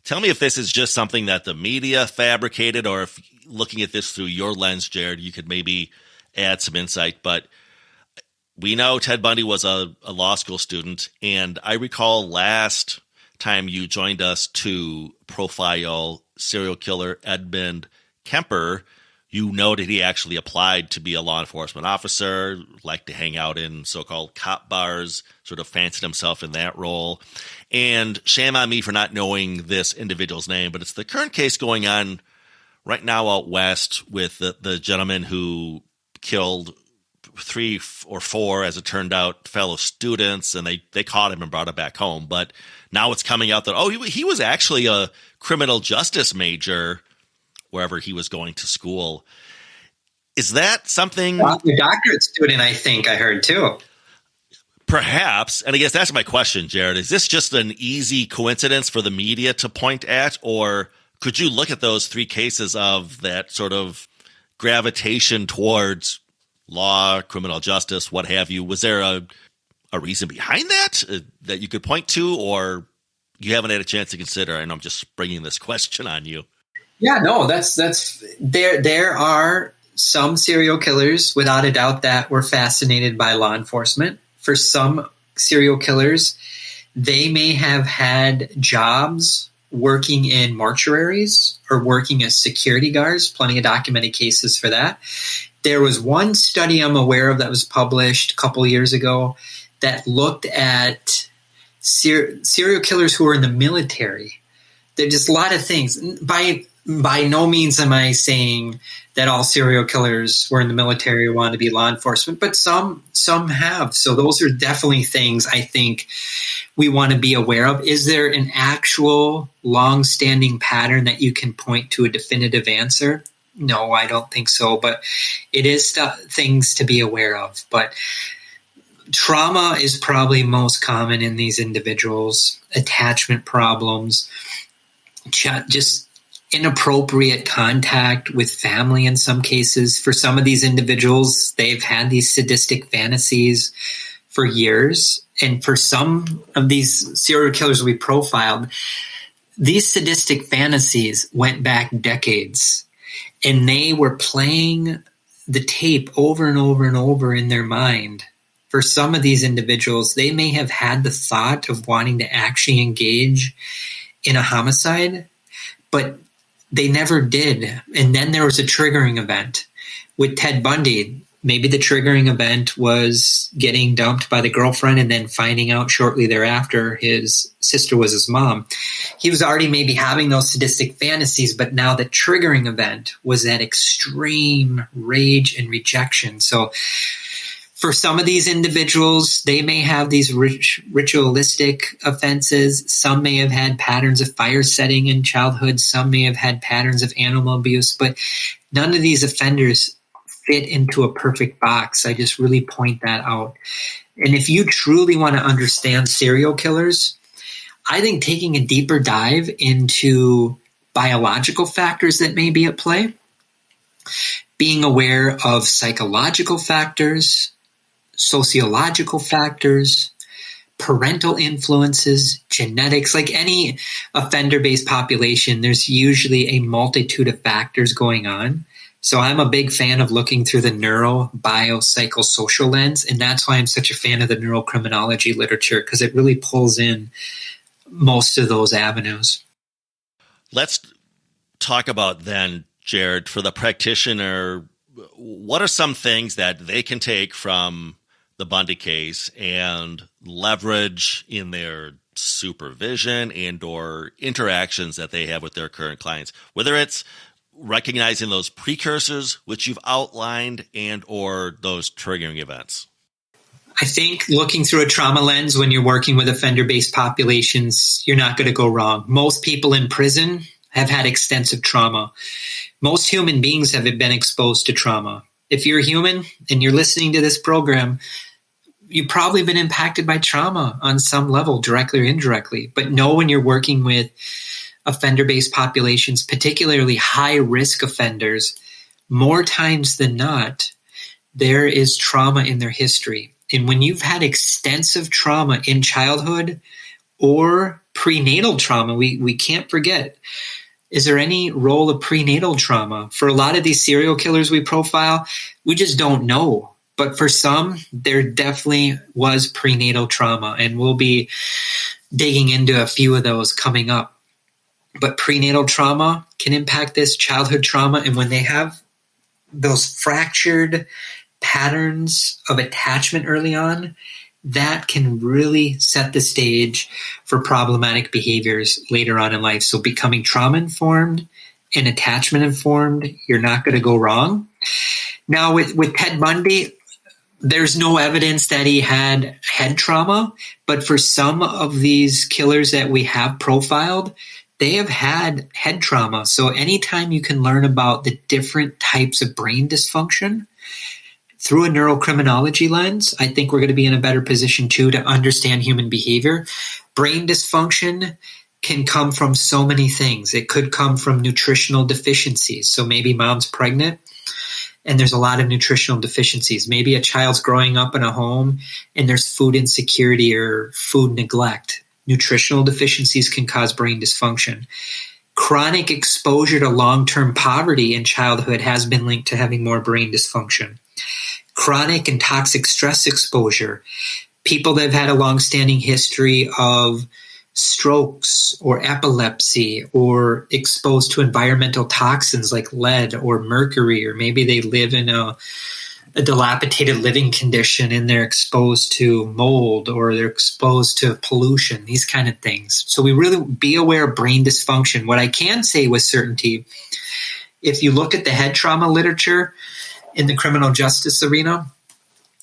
Tell me if this is just something that the media fabricated, or if looking at this through your lens, Jerrod, you could maybe add some insight. But we know Ted Bundy was a law school student, and I recall last time you joined us to profile serial killer Edmund Kemper, you noted he actually applied to be a law enforcement officer, liked to hang out in so-called cop bars, sort of fancied himself in that role. And shame on me for not knowing this individual's name, but it's the current case going on right now out west with the gentleman who killed 3 or 4, as it turned out, fellow students, and they caught him and brought him back home. But now it's coming out that, he was actually a criminal justice major wherever he was going to school. Is that something? A doctorate student, I think I heard too. Perhaps. And I guess that's my question, Jerrod. Is this just an easy coincidence for the media to point at, or could you look at those 3 cases of that sort of gravitation towards law, criminal justice, what have you? Was there a reason behind that that you could point to, or you haven't had a chance to consider? And I'm just bringing this question on you. Yeah, no, that's there are some serial killers, without a doubt, that were fascinated by law enforcement. For some serial killers, they may have had jobs working in mortuaries or working as security guards, plenty of documented cases for that. There was one study I'm aware of that was published a couple of years ago that looked at serial killers who were in the military. There's just a lot of things. By no means am I saying that all serial killers were in the military or wanted to be law enforcement, but some have. So those are definitely things I think we want to be aware of. Is there an actual long-standing pattern that you can point to a definitive answer? No, I don't think so, but it is things to be aware of. But trauma is probably most common in these individuals. Attachment problems, just inappropriate contact with family in some cases. For some of these individuals, they've had these sadistic fantasies for years. And for some of these serial killers we profiled, these sadistic fantasies went back decades. And they were playing the tape over and over and over in their mind. For some of these individuals, they may have had the thought of wanting to actually engage in a homicide, but they never did. And then there was a triggering event. With Ted Bundy, maybe the triggering event was getting dumped by the girlfriend and then finding out shortly thereafter his sister was his mom. He was already maybe having those sadistic fantasies, but now the triggering event was that extreme rage and rejection. So for some of these individuals, they may have these ritualistic offenses. Some may have had patterns of fire setting in childhood. Some may have had patterns of animal abuse, but none of these offenders fit into a perfect box. I just really point that out. And if you truly want to understand serial killers, I think taking a deeper dive into biological factors that may be at play, being aware of psychological factors, sociological factors, parental influences, genetics. Like any offender-based population, there's usually a multitude of factors going on. So I'm a big fan of looking through the neurobiopsychosocial lens, and that's why I'm such a fan of the neurocriminology literature, because it really pulls in most of those avenues. Let's talk about then, Jerrod, for the practitioner, what are some things that they can take from the Bundy case and leverage in their supervision and or interactions that they have with their current clients, whether it's recognizing those precursors which you've outlined and or those triggering events? I think looking through a trauma lens when you're working with offender-based populations, you're not going to go wrong. Most people in prison have had extensive trauma. Most human beings have been exposed to trauma. If you're human and you're listening to this program, you've probably been impacted by trauma on some level, directly or indirectly. But know when you're working with offender-based populations, particularly high-risk offenders, more times than not, there is trauma in their history. And when you've had extensive trauma in childhood or prenatal trauma, we can't forget, is there any role of prenatal trauma? For a lot of these serial killers we profile, we just don't know. But for some, there definitely was prenatal trauma, and we'll be digging into a few of those coming up. But prenatal trauma can impact this, childhood trauma, and when they have those fractured patterns of attachment early on, that can really set the stage for problematic behaviors later on in life. So becoming trauma-informed and attachment-informed, you're not going to go wrong. Now, with Ted Bundy, there's no evidence that he had head trauma, but for some of these killers that we have profiled, they have had head trauma. So anytime you can learn about the different types of brain dysfunction through a neurocriminology lens, I think we're going to be in a better position too to understand human behavior. Brain dysfunction can come from so many things. It could come from nutritional deficiencies. So maybe mom's pregnant and there's a lot of nutritional deficiencies. Maybe a child's growing up in a home and there's food insecurity or food neglect. Nutritional deficiencies can cause brain dysfunction. Chronic exposure to long-term poverty in childhood has been linked to having more brain dysfunction. Chronic and toxic stress exposure. People that have had a long-standing history of strokes or epilepsy or exposed to environmental toxins like lead or mercury, or maybe they live in a dilapidated living condition and they're exposed to mold or they're exposed to pollution, these kind of things. So we really be aware of brain dysfunction. What I can say with certainty, if you look at the head trauma literature in the criminal justice arena,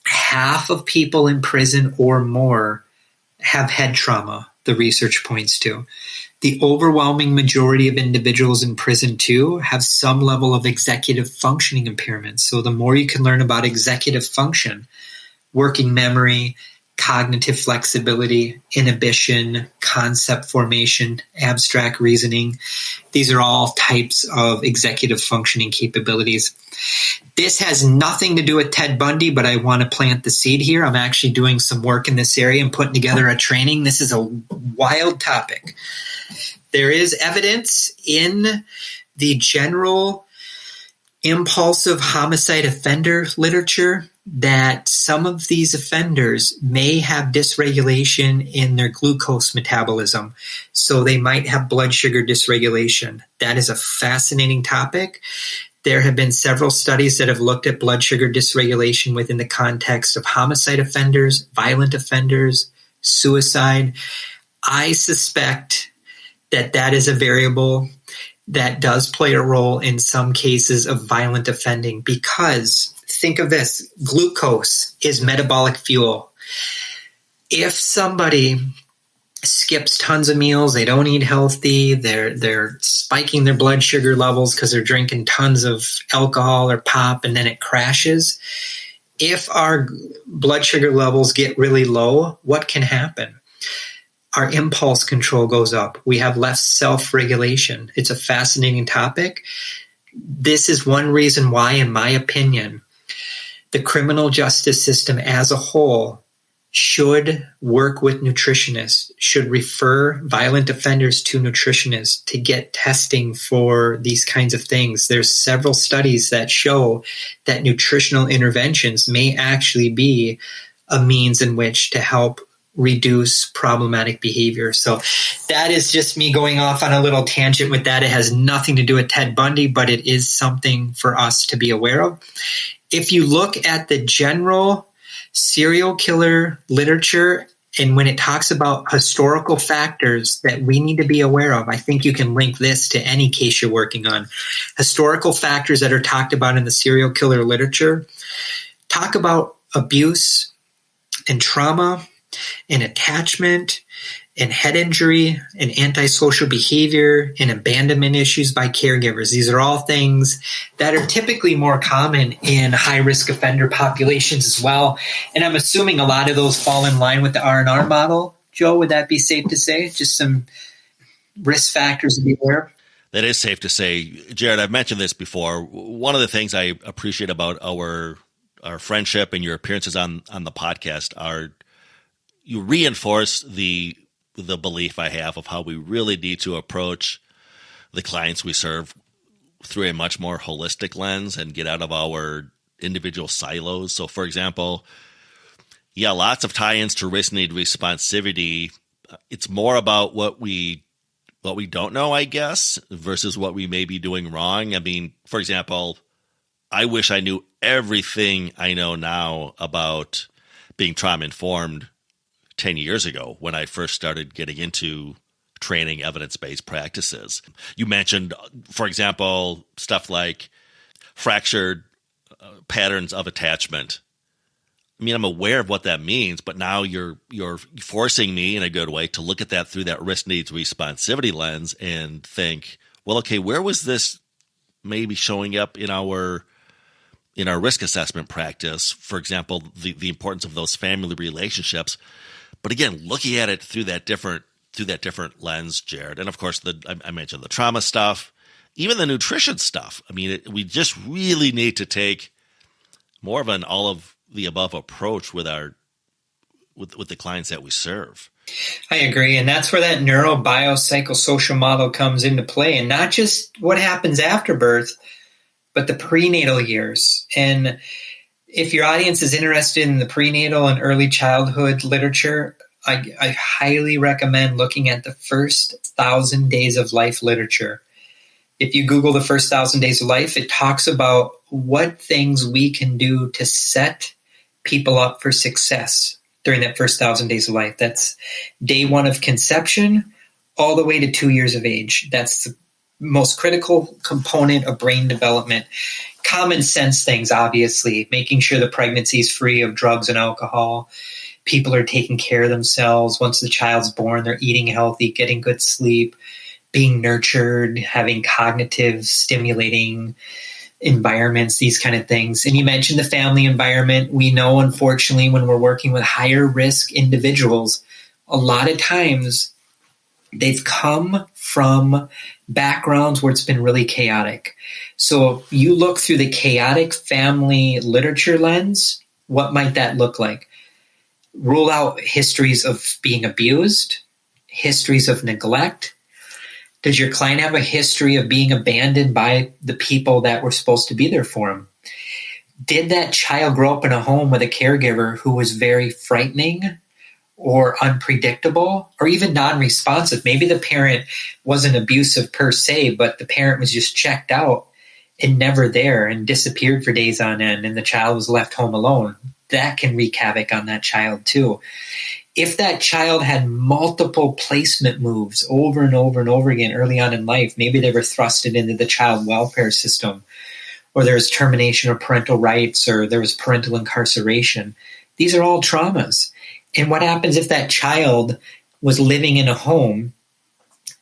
half of people in prison or more have head trauma, the research points to. The overwhelming majority of individuals in prison, too, have some level of executive functioning impairments. So the more you can learn about executive function, working memory, cognitive flexibility, inhibition, concept formation, abstract reasoning, these are all types of executive functioning capabilities. This has nothing to do with Ted Bundy, but I want to plant the seed here. I'm actually doing some work in this area and putting together a training. This is a wild topic. There is evidence in the general impulsive homicide offender literature that some of these offenders may have dysregulation in their glucose metabolism. So they might have blood sugar dysregulation. That is a fascinating topic. There have been several studies that have looked at blood sugar dysregulation within the context of homicide offenders, violent offenders, suicide. I suspect that is a variable that does play a role in some cases of violent offending, because think of this, glucose is metabolic fuel. If somebody skips tons of meals, they don't eat healthy, they're spiking their blood sugar levels because they're drinking tons of alcohol or pop, and then it crashes. If our blood sugar levels get really low, what can happen? Our impulse control goes up. We have less self-regulation. It's a fascinating topic. This is one reason why, in my opinion, the criminal justice system as a whole should work with nutritionists, should refer violent offenders to nutritionists to get testing for these kinds of things. There's several studies that show that nutritional interventions may actually be a means in which to help reduce problematic behavior. So that is just me going off on a little tangent with that. It has nothing to do with Ted Bundy, but it is something for us to be aware of. If you look at the general serial killer literature, and when it talks about historical factors that we need to be aware of, I think you can link this to any case you're working on. Historical factors that are talked about in the serial killer literature talk about abuse and trauma in attachment, in head injury, in antisocial behavior, in abandonment issues by caregivers. These are all things that are typically more common in high-risk offender populations as well. And I'm assuming a lot of those fall in line with the R&R model. Joe, would that be safe to say? Just some risk factors to be aware of? That is safe to say. Jerrod, I've mentioned this before. One of the things I appreciate about our friendship and your appearances on the podcast are you reinforce the belief I have of how we really need to approach the clients we serve through a much more holistic lens and get out of our individual silos. So, for example, lots of tie-ins to risk need responsivity. It's more about what we don't know, I guess, versus what we may be doing wrong. I mean, for example, I wish I knew everything I know now about being trauma-informed 10 years ago when I first started getting into training evidence-based practices. You mentioned, for example, stuff like fractured patterns of attachment. I mean, I'm aware of what that means, but now you're forcing me in a good way to look at that through that risk needs responsivity lens and think, well, okay, where was this maybe showing up in our risk assessment practice? For example, the importance of those family relationships. But again, looking at it through that different lens, Jerrod, and of course, I mentioned the trauma stuff, even the nutrition stuff. I mean, we just really need to take more of an all of the above approach with the clients that we serve. I agree. And that's where that neurobiopsychosocial model comes into play. And not just what happens after birth, but the prenatal years. And if your audience is interested in the prenatal and early childhood literature, I highly recommend looking at the first 1,000 days of life literature. If you Google the first 1,000 days of life, it talks about what things we can do to set people up for success during that first 1,000 days of life. That's day one of conception all the way to 2 years of age. That's the most critical component of brain development. Common sense things, obviously, making sure the pregnancy is free of drugs and alcohol. People are taking care of themselves. Once the child's born, they're eating healthy, getting good sleep, being nurtured, having cognitive stimulating environments, these kind of things. And you mentioned the family environment. We know, unfortunately, when we're working with higher risk individuals, a lot of times they've come from backgrounds where it's been really chaotic. So if you look through the chaotic family literature lens, what might that look like? Rule out histories of being abused, histories of neglect. Does your client have a history of being abandoned by the people that were supposed to be there for him? Did that child grow up in a home with a caregiver who was very frightening or unpredictable or even non-responsive? Maybe the parent wasn't abusive per se, but the parent was just checked out and never there and disappeared for days on end, and the child was left home alone. That can wreak havoc on that child too. If that child had multiple placement moves over and over and over again early on in life, maybe they were thrusted into the child welfare system, or there was termination of parental rights, or there was parental incarceration. These are all traumas. And what happens if that child was living in a home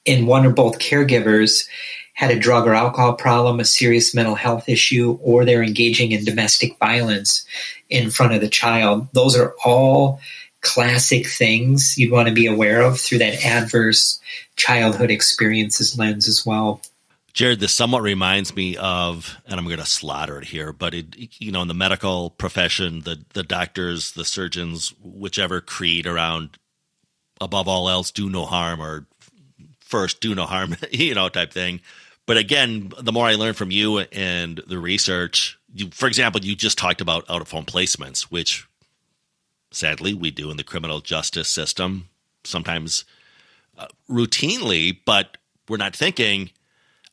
and one or both caregivers had a drug or alcohol problem, a serious mental health issue, or they're engaging in domestic violence in front of the child? Those are all classic things you'd want to be aware of through that adverse childhood experiences lens as well. Jerrod, this somewhat reminds me of, and I'm going to slaughter it here, but in the medical profession, the doctors, the surgeons, whichever creed around above all else, do no harm, or first do no harm, type thing. But again, the more I learn from you and the research, for example, you just talked about out-of-home placements, which sadly we do in the criminal justice system, sometimes routinely, but we're not thinking,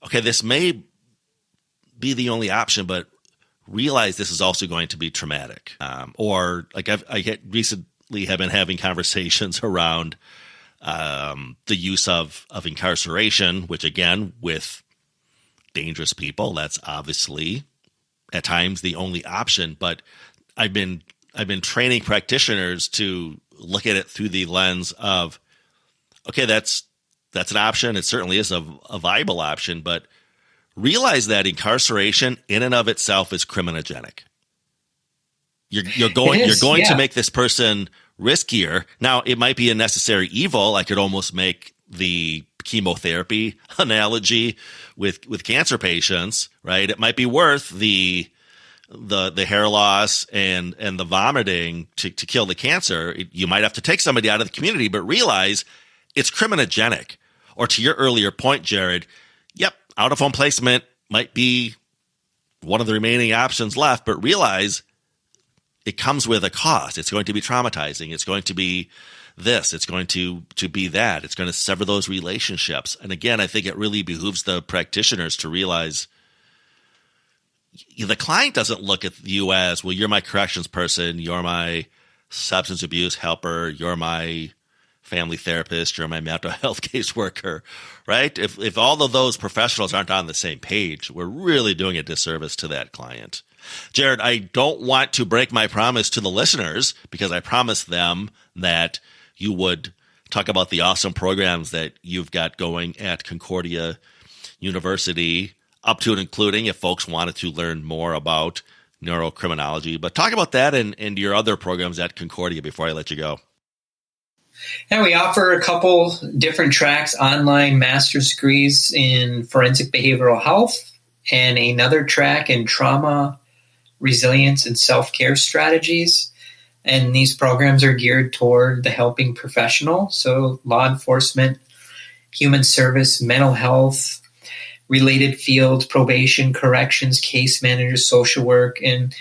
okay, this may be the only option, but realize this is also going to be traumatic. Or like recently have been having conversations around the use of incarceration, which again, with dangerous people, that's obviously at times the only option. But I've been training practitioners to look at it through the lens of, okay, that's an option. It certainly is a viable option, but realize that incarceration in and of itself is criminogenic. You're going to make this person riskier. Now, it might be a necessary evil. I could almost make the chemotherapy analogy with cancer patients, right? It might be worth the hair loss and the vomiting to kill the cancer. You might have to take somebody out of the community, but realize it's criminogenic. Or to your earlier point, Jerrod, yep, out-of-home placement might be one of the remaining options left, but realize it comes with a cost. It's going to be traumatizing. It's going to be this. It's going to be that. It's going to sever those relationships. And again, I think it really behooves the practitioners to realize the client doesn't look at you as, well, you're my corrections person, you're my substance abuse helper, you're my family therapist, you're my mental health caseworker, right? If all of those professionals aren't on the same page, we're really doing a disservice to that client. Jerrod, I don't want to break my promise to the listeners because I promised them that you would talk about the awesome programs that you've got going at Concordia University, up to and including if folks wanted to learn more about neurocriminology. But talk about that and your other programs at Concordia before I let you go. And we offer a couple different tracks, online master's degrees in forensic behavioral health and another track in trauma, resilience, and self-care strategies. And these programs are geared toward the helping professional, so law enforcement, human service, mental health, related fields, probation, corrections, case managers, social work. And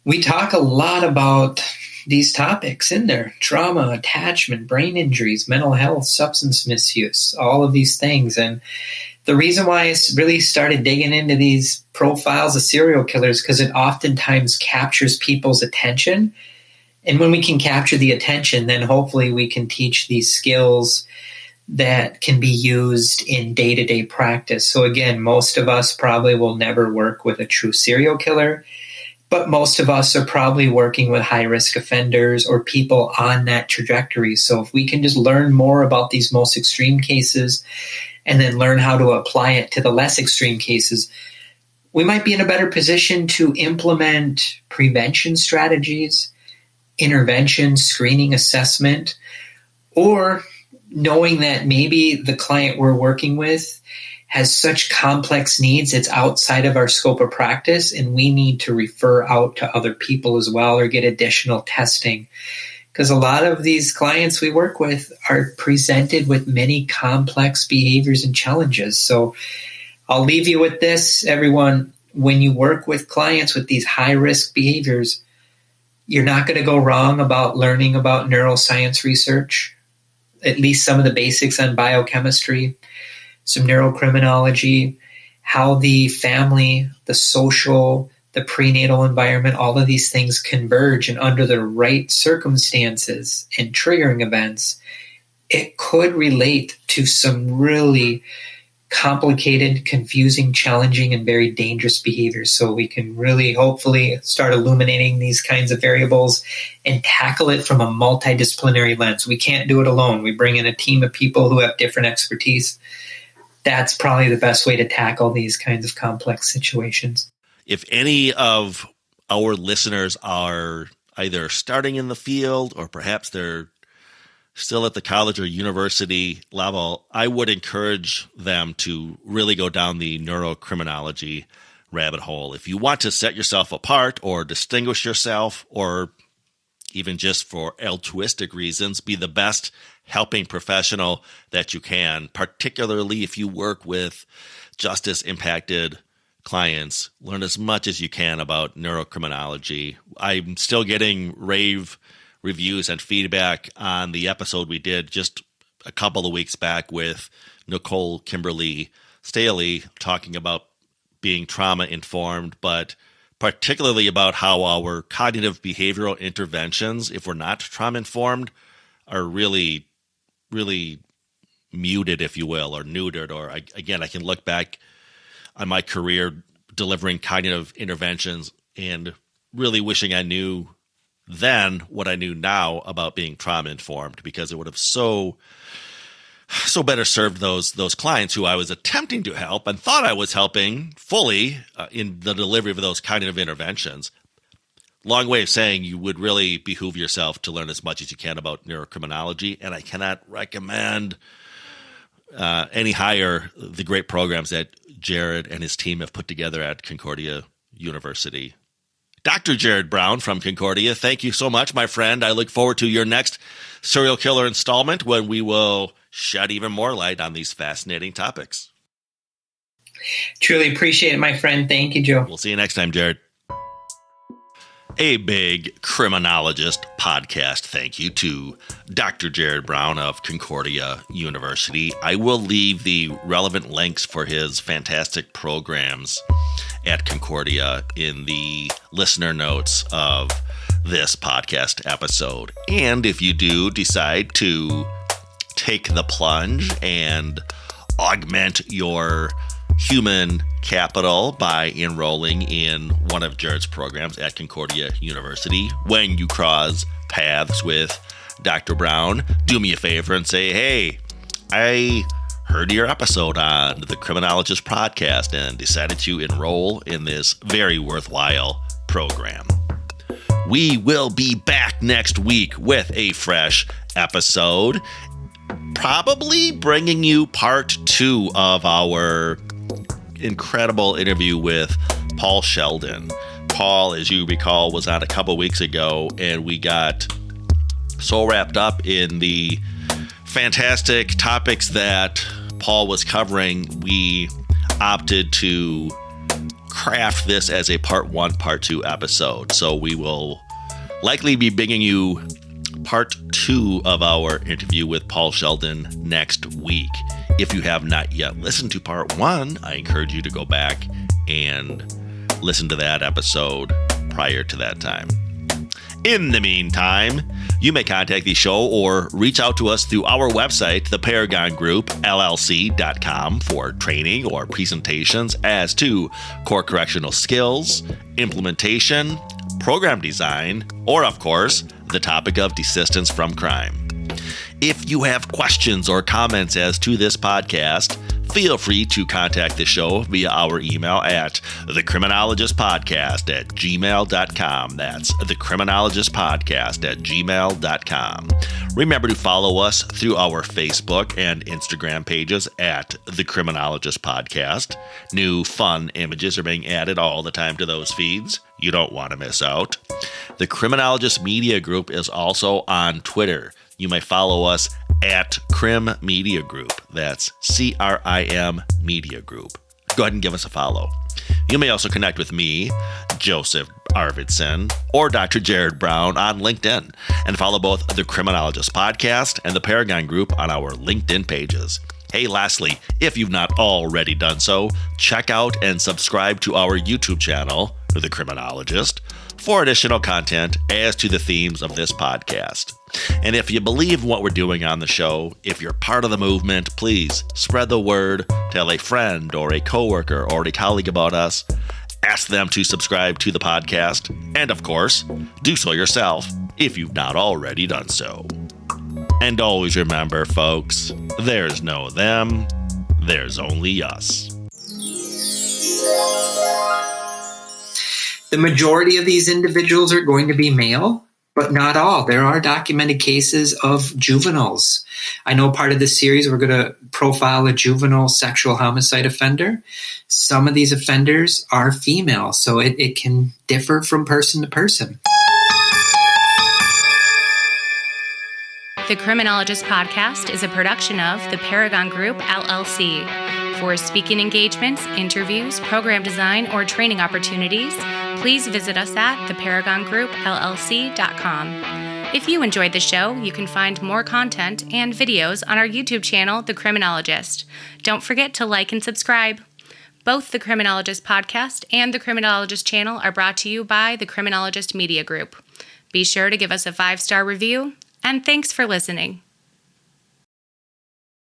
we talk a lot about these topics in there: trauma, attachment, brain injuries, mental health, substance misuse, all of these things. And the reason why I really started digging into these profiles of serial killers, because it oftentimes captures people's attention. And when we can capture the attention, then hopefully we can teach these skills that can be used in day-to-day practice. So again, most of us probably will never work with a true serial killer, but most of us are probably working with high-risk offenders or people on that trajectory. So if we can just learn more about these most extreme cases and then learn how to apply it to the less extreme cases, we might be in a better position to implement prevention strategies, intervention, screening, assessment, or knowing that maybe the client we're working with has such complex needs, it's outside of our scope of practice, and we need to refer out to other people as well or get additional testing. Because a lot of these clients we work with are presented with many complex behaviors and challenges. So I'll leave you with this, everyone. When you work with clients with these high-risk behaviors, you're not going to go wrong about learning about neuroscience research, at least some of the basics on biochemistry, some neurocriminology, how the family, the social, the prenatal environment, all of these things converge, and under the right circumstances and triggering events, it could relate to some really complicated, confusing, challenging, and very dangerous behaviors. So we can really hopefully start illuminating these kinds of variables and tackle it from a multidisciplinary lens. We can't do it alone. We bring in a team of people who have different expertise. That's probably the best way to tackle these kinds of complex situations. If any of our listeners are either starting in the field or perhaps they're still at the college or university level, I would encourage them to really go down the neurocriminology rabbit hole. If you want to set yourself apart or distinguish yourself, or even just for altruistic reasons, be the best helping professional that you can, particularly if you work with justice-impacted clients, learn as much as you can about neurocriminology. I'm still getting rave reviews and feedback on the episode we did just a couple of weeks back with Nicole Kimberly Staley, talking about being trauma-informed, but particularly about how our cognitive behavioral interventions, if we're not trauma-informed, are really, really muted, if you will, or neutered. Or again, I can look back on my career delivering cognitive interventions and really wishing I knew than what I knew now about being trauma-informed, because it would have so better served those clients who I was attempting to help and thought I was helping fully in the delivery of those kind of interventions. Long way of saying you would really behoove yourself to learn as much as you can about neurocriminology, and I cannot recommend any higher the great programs that Jerrod and his team have put together at Concordia University. Dr. Jerrod Brown from Concordia, thank you so much, my friend. I look forward to your next serial killer installment when we will shed even more light on these fascinating topics. Truly appreciate it, my friend. Thank you, Joe. We'll see you next time, Jerrod. A big criminologist podcast thank you to Dr. Jerrod Brown of Concordia University. I will leave the relevant links for his fantastic programs at Concordia in the listener notes of this podcast episode. And if you do decide to take the plunge and augment your human capital by enrolling in one of Jerrod's programs at Concordia University, when you cross paths with Dr. Brown, do me a favor and say, hey, I heard your episode on the Criminologist podcast and decided to enroll in this very worthwhile program. We will be back next week with a fresh episode, probably bringing you part 2 of our incredible interview with Paul Sheldon. Paul, as you recall, was on a couple weeks ago, and we got so wrapped up in the fantastic topics that Paul was covering, we opted to craft this as a part 1, part 2 episode. So we will likely be bringing you part 2 of our interview with Paul Sheldon next week. If you have not yet listened to part 1, I encourage you to go back and listen to that episode prior to that time. In the meantime, you may contact the show or reach out to us through our website, the Paragon Group, LLC.com, for training or presentations as to core correctional skills, implementation, program design, or, of course, the topic of desistance from crime. If you have questions or comments as to this podcast, feel free to contact the show via our email at thecriminologistpodcast@gmail.com. That's thecriminologistpodcast@gmail.com. Remember to follow us through our Facebook and Instagram pages at The Criminologist Podcast. New fun images are being added all the time to those feeds. You don't want to miss out. The Criminologist Media Group is also on Twitter. You may follow us at Crim Media Group. That's CRIM Media Group. Go ahead and give us a follow. You may also connect with me, Joseph Arvidsson, or Dr. Jerrod Brown on LinkedIn, and follow both the Criminologist Podcast and the Paragon Group on our LinkedIn pages. Hey, lastly, if you've not already done so, check out and subscribe to our YouTube channel, The Criminologist, for additional content as to the themes of this podcast. And if you believe in what we're doing on the show, if you're part of the movement, please spread the word, tell a friend or a coworker or a colleague about us, ask them to subscribe to the podcast, and of course, do so yourself if you've not already done so. And always remember, folks, there's no them, there's only us. The majority of these individuals are going to be male, but not all. There are documented cases of juveniles. I know part of this series we're going to profile a juvenile sexual homicide offender. Some of these offenders are female, so it can differ from person to person. The Criminologist Podcast is a production of the Paragon Group, LLC. For speaking engagements, interviews, program design, or training opportunities, please visit us at theparagongroup.llc.com. If you enjoyed the show, you can find more content and videos on our YouTube channel, The Criminologist. Don't forget to like and subscribe. Both the Criminologist Podcast and the Criminologist channel are brought to you by the Criminologist Media Group. Be sure to give us a 5-star review, and thanks for listening.